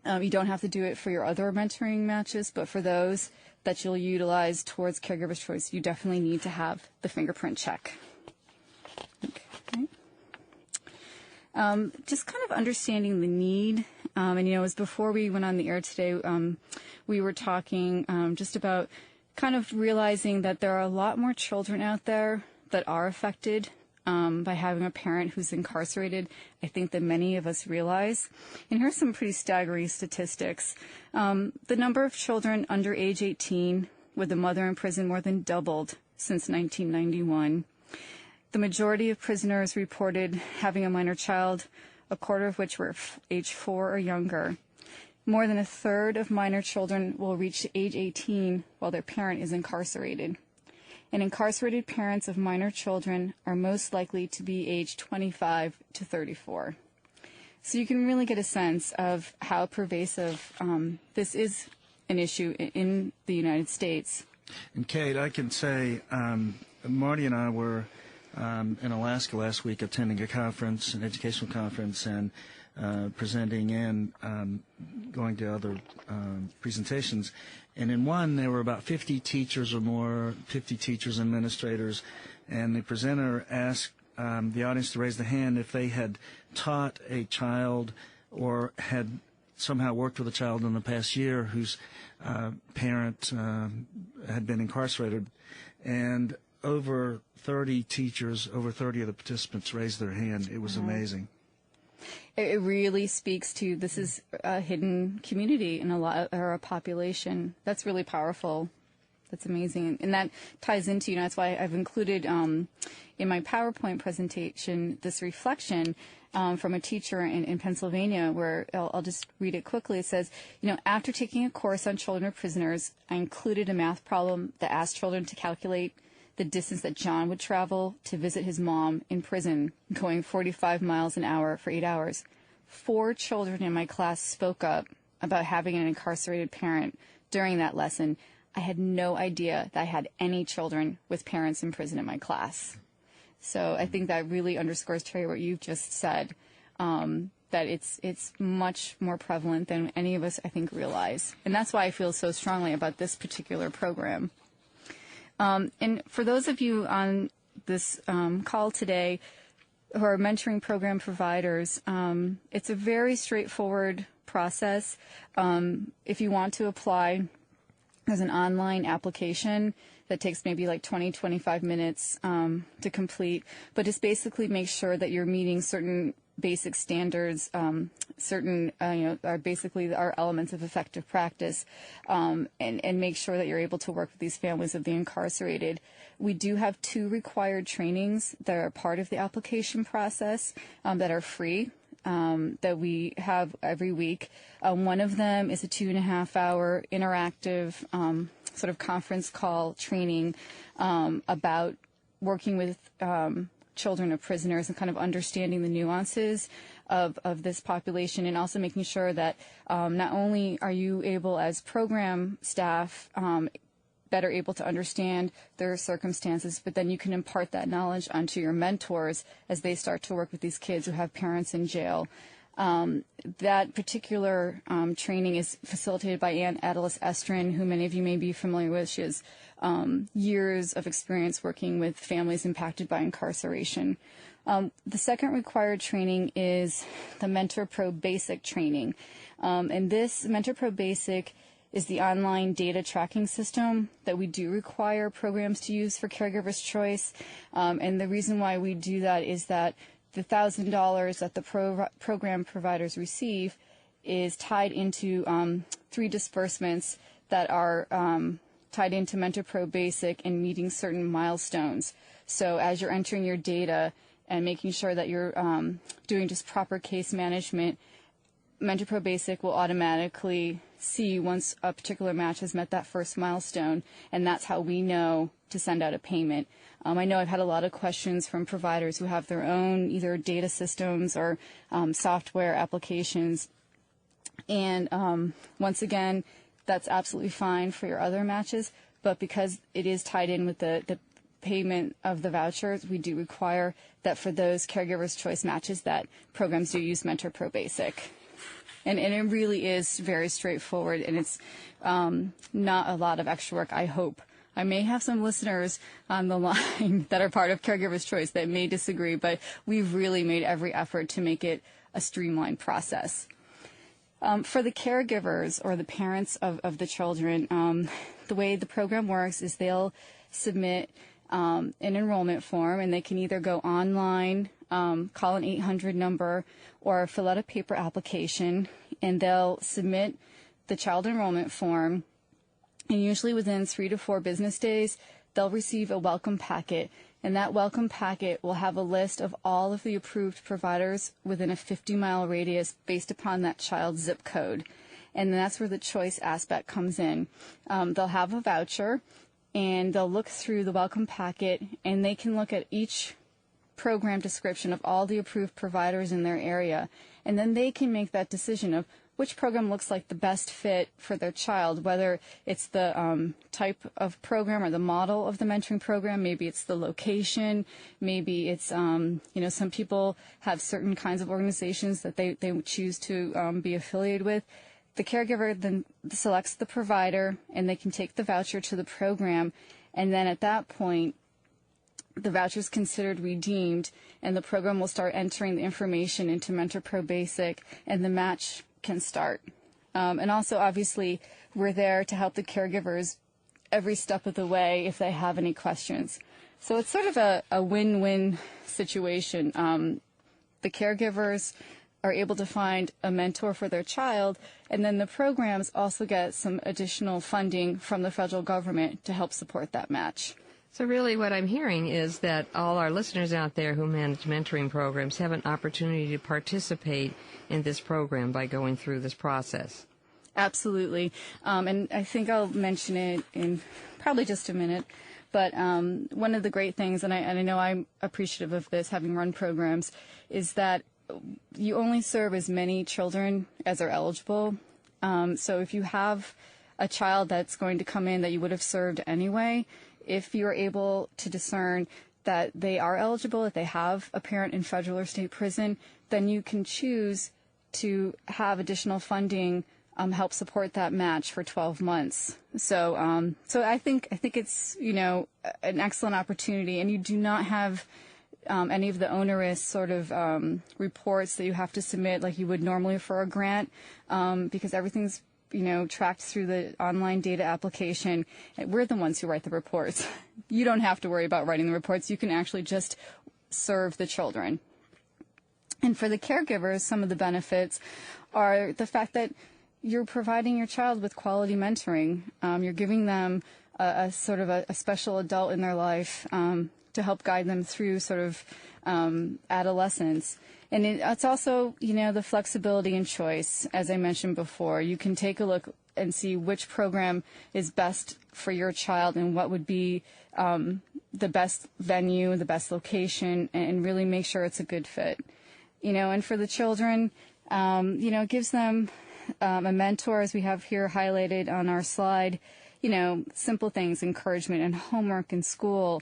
You don't have to do it for your other mentoring matches, but for those that you'll utilize towards Caregiver's Choice, you definitely need to have the fingerprint check. Okay. Just kind of understanding the need, and it was before we went on the air today, we were talking just about kind of realizing that there are a lot more children out there that are affected by having a parent who's incarcerated, I think, than many of us realize. And here's some pretty staggering statistics. The number of children under age 18 with a mother in prison more than doubled since 1991. The majority of prisoners reported having a minor child, a quarter of which were age 4 or younger. More than a third of minor children will reach age 18 while their parent is incarcerated. And incarcerated parents of minor children are most likely to be age 25 to 34. So you can really get a sense of how pervasive this is an issue in the United States. And Kate, I can say Marty and I were in Alaska last week attending a conference, an educational conference, and presenting and going to other presentations. And in one, there were about 50 teachers or more, 50 teachers and administrators, and the presenter asked the audience to raise the hand if they had taught a child or had somehow worked with a child in the past year whose parent had been incarcerated. And over 30 teachers, over 30 of the participants raised their hand. It was amazing. It really speaks to, this is a hidden community in or a population. That's really powerful. That's amazing. And that ties into, that's why I've included in my PowerPoint presentation this reflection from a teacher in Pennsylvania, where I'll just read it quickly. It says, after taking a course on children of prisoners, I included a math problem that asked children to calculate the distance that John would travel to visit his mom in prison, going 45 miles an hour for 8 hours. 4 children in my class spoke up about having an incarcerated parent during that lesson. I had no idea that I had any children with parents in prison in my class. So I think that really underscores, Terry, what you've just said, that it's much more prevalent than any of us, I think, realize. And that's why I feel so strongly about this particular program. And for those of you on this call today who are mentoring program providers, it's a very straightforward process. If you want to apply, there's an online application that takes maybe like 20, 25 minutes to complete, but just basically make sure that you're meeting certain basic standards, certain, are basically our elements of effective practice, and make sure that you're able to work with these families of the incarcerated. We do have 2 required trainings that are part of the application process that are free. That we have every week. One of them is a 2.5-hour interactive sort of conference call training about working with children of prisoners and kind of understanding the nuances of this population, and also making sure that not only are you able as program staff better able to understand their circumstances, but then you can impart that knowledge onto your mentors as they start to work with these kids who have parents in jail. That particular training is facilitated by Ann Adelis Estrin, who many of you may be familiar with. She has years of experience working with families impacted by incarceration. The second required training is the Mentor Pro Basic training. And this Mentor Pro Basic is the online data tracking system that we do require programs to use for Caregivers Choice. And the reason why we do that is that the $1,000 that the program providers receive is tied into 3 disbursements that are tied into Mentor Pro Basic and meeting certain milestones. So as you're entering your data and making sure that you're doing just proper case management, Mentor Pro Basic will automatically see once a particular match has met that first milestone, and that's how we know to send out a payment. I know I've had a lot of questions from providers who have their own either data systems or software applications, and once again, that's absolutely fine for your other matches, but because it is tied in with the payment of the vouchers, we do require that for those Caregivers Choice matches that programs do use Mentor Pro Basic. And it really is very straightforward, and it's not a lot of extra work, I hope. I may have some listeners on the line that are part of Caregivers Choice that may disagree, but we've really made every effort to make it a streamlined process. For the caregivers or the parents of the children, the way the program works is they'll submit an enrollment form, and they can either go online, call an 800 number, or fill out a paper application, and they'll submit the child enrollment form, and usually within 3 to 4 business days, they'll receive a welcome packet, and that welcome packet will have a list of all of the approved providers within a 50-mile radius based upon that child's zip code, and that's where the choice aspect comes in. They'll have a voucher, and they'll look through the welcome packet, and they can look at each program description of all the approved providers in their area, and then they can make that decision of which program looks like the best fit for their child, whether it's the type of program or the model of the mentoring program, maybe it's the location, maybe it's, some people have certain kinds of organizations that they choose to be affiliated with. The caregiver then selects the provider, and they can take the voucher to the program, and then at that point, the voucher is considered redeemed, and the program will start entering the information into Mentor Pro Basic, and the match can start. And also, obviously, we're there to help the caregivers every step of the way if they have any questions. So it's sort of a win-win situation. The caregivers are able to find a mentor for their child, and then the programs also get some additional funding from the federal government to help support that match. So really what I'm hearing is that all our listeners out there who manage mentoring programs have an opportunity to participate in this program by going through this process. Absolutely. And I think I'll mention it in probably just a minute, but one of the great things, and I know I'm appreciative of this, having run programs, is that you only serve as many children as are eligible. So if you have a child that's going to come in that you would have served anyway, if you're able to discern that they are eligible, if they have a parent in federal or state prison, then you can choose to have additional funding help support that match for 12 months. So I think it's, an excellent opportunity, and you do not have any of the onerous sort of reports that you have to submit like you would normally for a grant, because everything's tracked through the online data application. We're the ones who write the reports. You don't have to worry about writing the reports. You can actually just serve the children. And for the caregivers, some of the benefits are the fact that you're providing your child with quality mentoring. You're giving them a sort of a special adult in their life to help guide them through sort of adolescence. And it's also, the flexibility and choice. As I mentioned before, you can take a look and see which program is best for your child and what would be the best venue, the best location, and really make sure it's a good fit. And for the children, it gives them a mentor, as we have here highlighted on our slide, simple things, encouragement and homework in school,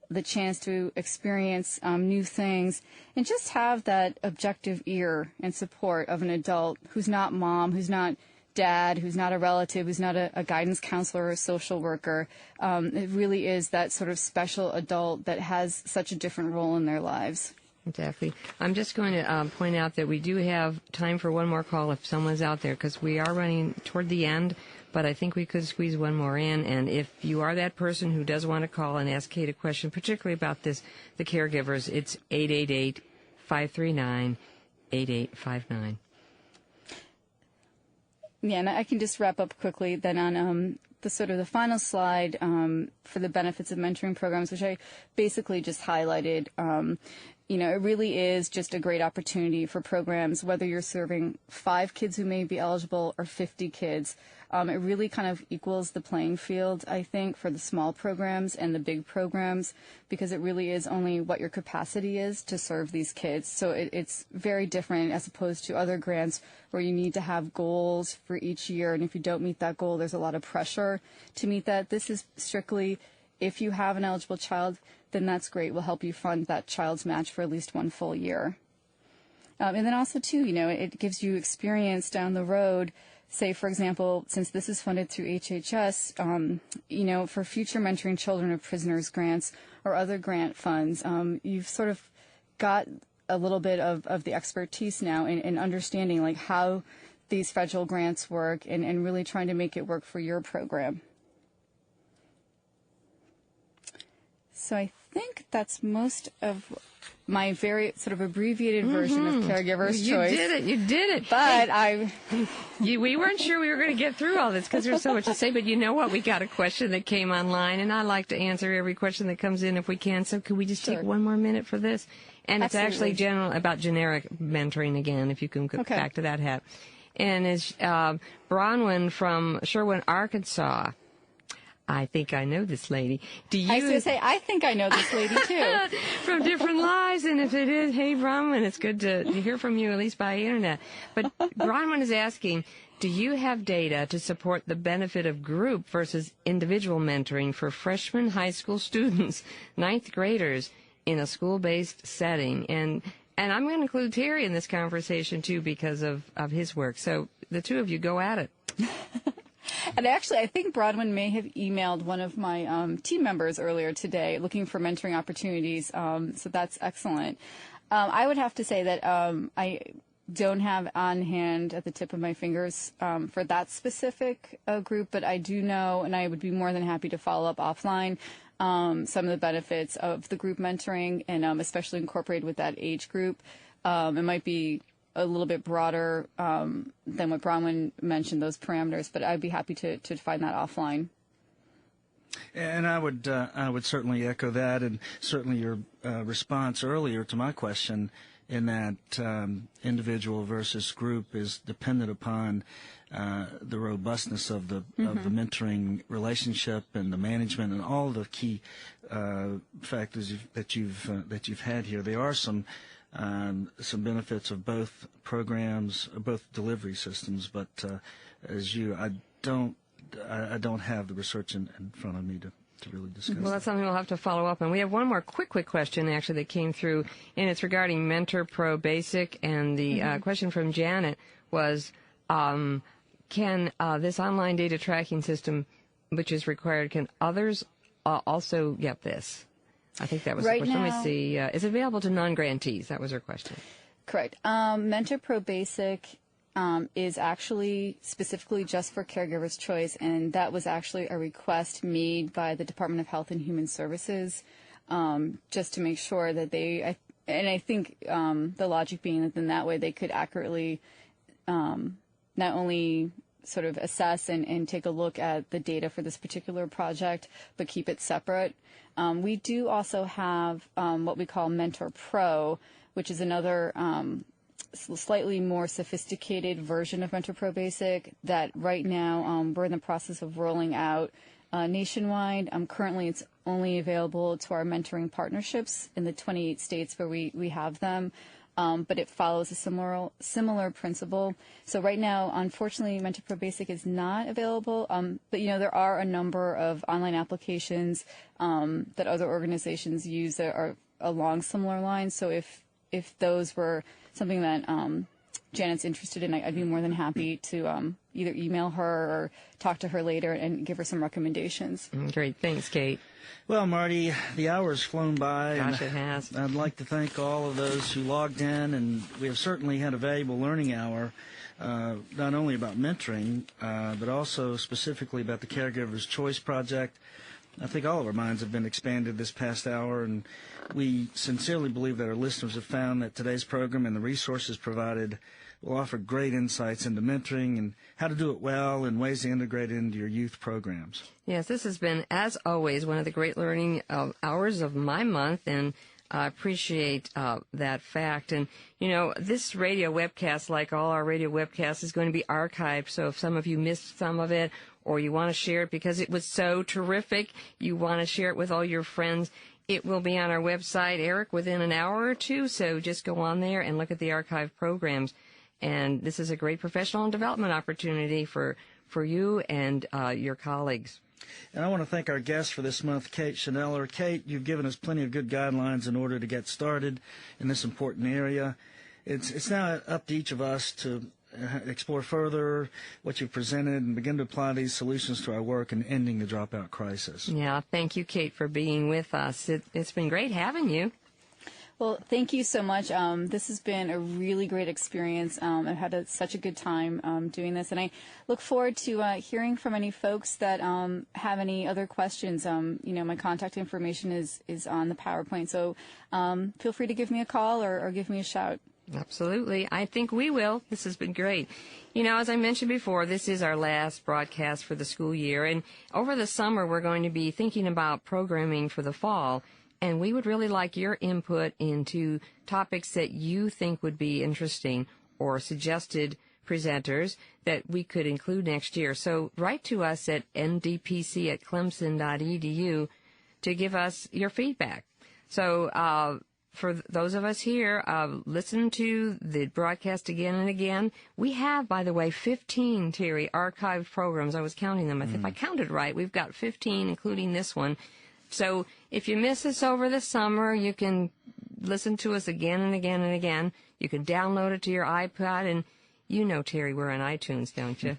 the chance to experience new things, and just have that objective ear and support of an adult who's not mom, who's not dad, who's not a relative, who's not a guidance counselor or a social worker. It really is that sort of special adult that has such a different role in their lives. Definitely. I'm just going to point out that we do have time for one more call if someone's out there, because we are running toward the end, but I think we could squeeze one more in. And if you are that person who does want to call and ask Kate a question, particularly about the caregivers, it's 888-539-8859. Yeah, and I can just wrap up quickly then on the sort of the final slide for the benefits of mentoring programs, which I basically just highlighted. It really is just a great opportunity for programs, whether you're serving 5 kids who may be eligible or 50 kids. It really kind of equals the playing field, I think, for the small programs and the big programs, because it really is only what your capacity is to serve these kids. So it's very different as opposed to other grants where you need to have goals for each year. And if you don't meet that goal, there's a lot of pressure to meet that. This is strictly, if you have an eligible child, then that's great. We'll help you fund that child's match for at least one full year. And then also, too, it gives you experience down the road. Say, for example, since this is funded through HHS, for future mentoring children of prisoners grants or other grant funds, you've sort of got a little bit of the expertise now in understanding like how these federal grants work and really trying to make it work for your program. So I think that's most of my very sort of abbreviated version of Caregiver's Choice. You did it. But we weren't sure we were going to get through all this because there's so much to say. But you know what? We got a question that came online, and I like to answer every question that comes in if we can. So could we just take one more minute for this? And Absolutely. It's actually about generic mentoring again, if you can go back to that hat. And it's Bronwyn from Sherwin, Arkansas. I think I know this lady. Do you? I was going to say, I think I know this lady, too. From different lives, and if it is, hey, Bronwyn, it's good to hear from you, at least by internet. But Bronwyn is asking, do you have data to support the benefit of group versus individual mentoring for freshman high school students, 9th graders, in a school-based setting? And I'm going to include Terry in this conversation, too, because of his work. So the two of you go at it. And actually, I think Bronwyn may have emailed one of my team members earlier today looking for mentoring opportunities. So that's excellent. I would have to say that I don't have on hand at the tip of my fingers for that specific group, but I do know, and I would be more than happy to follow up offline, some of the benefits of the group mentoring, and especially incorporated with that age group. It might be a little bit broader than what Bronwyn mentioned, those parameters, but I'd be happy to find that offline. And I would certainly echo that, and certainly your response earlier to my question in that individual versus group is dependent upon the robustness of the mentoring relationship and the management and all the key factors that you've had here. There are some benefits of both programs, both delivery systems, but I don't have the research in front of me to really discuss. Well, that's something we'll have to follow up on. We have one more quick question, actually, that came through, and it's regarding Mentor Pro Basic, and the question from Janet was, can this online data tracking system, which is required, can others also get this? I think that was the question. Let me see. Is it available to non-grantees? That was her question. Correct. Mentor Pro Basic is actually specifically just for Caregiver's Choice, and that was actually a request made by the Department of Health and Human Services just to make sure that and I think the logic being that then that way they could accurately not only sort of assess and take a look at the data for this particular project, but keep it separate. We do also have what we call Mentor Pro, which is another slightly more sophisticated version of Mentor Pro Basic that right now we're in the process of rolling out nationwide. Currently, it's only available to our mentoring partnerships in the 28 states where we have them. But it follows a similar principle. So right now, unfortunately, Mentor Pro Basic is not available. But there are a number of online applications that other organizations use that are along similar lines. So if those were something that Janet's interested in, I'd be more than happy to either email her or talk to her later and give her some recommendations. Great. Thanks, Kate. Well, Marty, the hour's flown by. Gosh, it has. I'd like to thank all of those who logged in, and we have certainly had a valuable learning hour, not only about mentoring, but also specifically about the Caregiver's Choice Project. I think all of our minds have been expanded this past hour, and we sincerely believe that our listeners have found that today's program and the resources provided will offer great insights into mentoring and how to do it well and ways to integrate it into your youth programs. Yes, this has been, as always, one of the great learning hours of my month, and I appreciate that fact. And, this radio webcast, like all our radio webcasts, is going to be archived. So if some of you missed some of it or you want to share it because it was so terrific, you want to share it with all your friends, it will be on our website, Eric, within an hour or two. So just go on there and look at the archived programs. And this is a great professional and development opportunity for you and your colleagues. And I want to thank our guest for this month, Kate Schineller. Kate, you've given us plenty of good guidelines in order to get started in this important area. It's now up to each of us to explore further what you've presented and begin to apply these solutions to our work in ending the dropout crisis. Yeah, thank you, Kate, for being with us. It's been great having you. Well, thank you so much. This has been a really great experience. I've had such a good time doing this, and I look forward to hearing from any folks that have any other questions. My contact information is on the PowerPoint, so feel free to give me a call or give me a shout. Absolutely. I think we will. This has been great. As I mentioned before, this is our last broadcast for the school year, and over the summer we're going to be thinking about programming for the fall. And we would really like your input into topics that you think would be interesting or suggested presenters that we could include next year. So write to us at ndpc@clemson.edu to give us your feedback. So for those of us here, listen to the broadcast again and again. We have, by the way, 15, Terry, archived programs. I was counting them. If I counted right, we've got 15, including this one. So if you miss us over the summer, you can listen to us again and again and again. You can download it to your iPod, and Terry, we're on iTunes, don't you?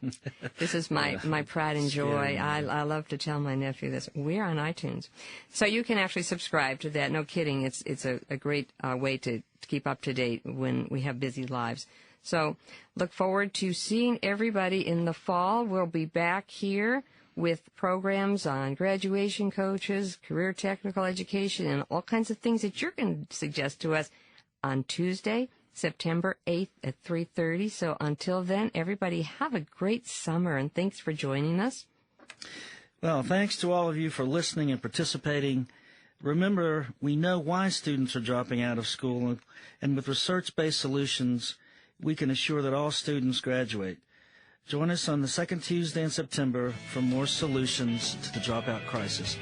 This is my pride and joy. I love to tell my nephew this. We're on iTunes. So you can actually subscribe to that. No kidding. It's a great way to keep up to date when we have busy lives. So look forward to seeing everybody in the fall. We'll be back here with programs on graduation coaches, career technical education, and all kinds of things that you're going to suggest to us on Tuesday, September 8th at 3:30. So until then, everybody have a great summer, and thanks for joining us. Well, thanks to all of you for listening and participating. Remember, we know why students are dropping out of school, and with research-based solutions, we can assure that all students graduate. Join us on the second Tuesday in September for more solutions to the dropout crisis.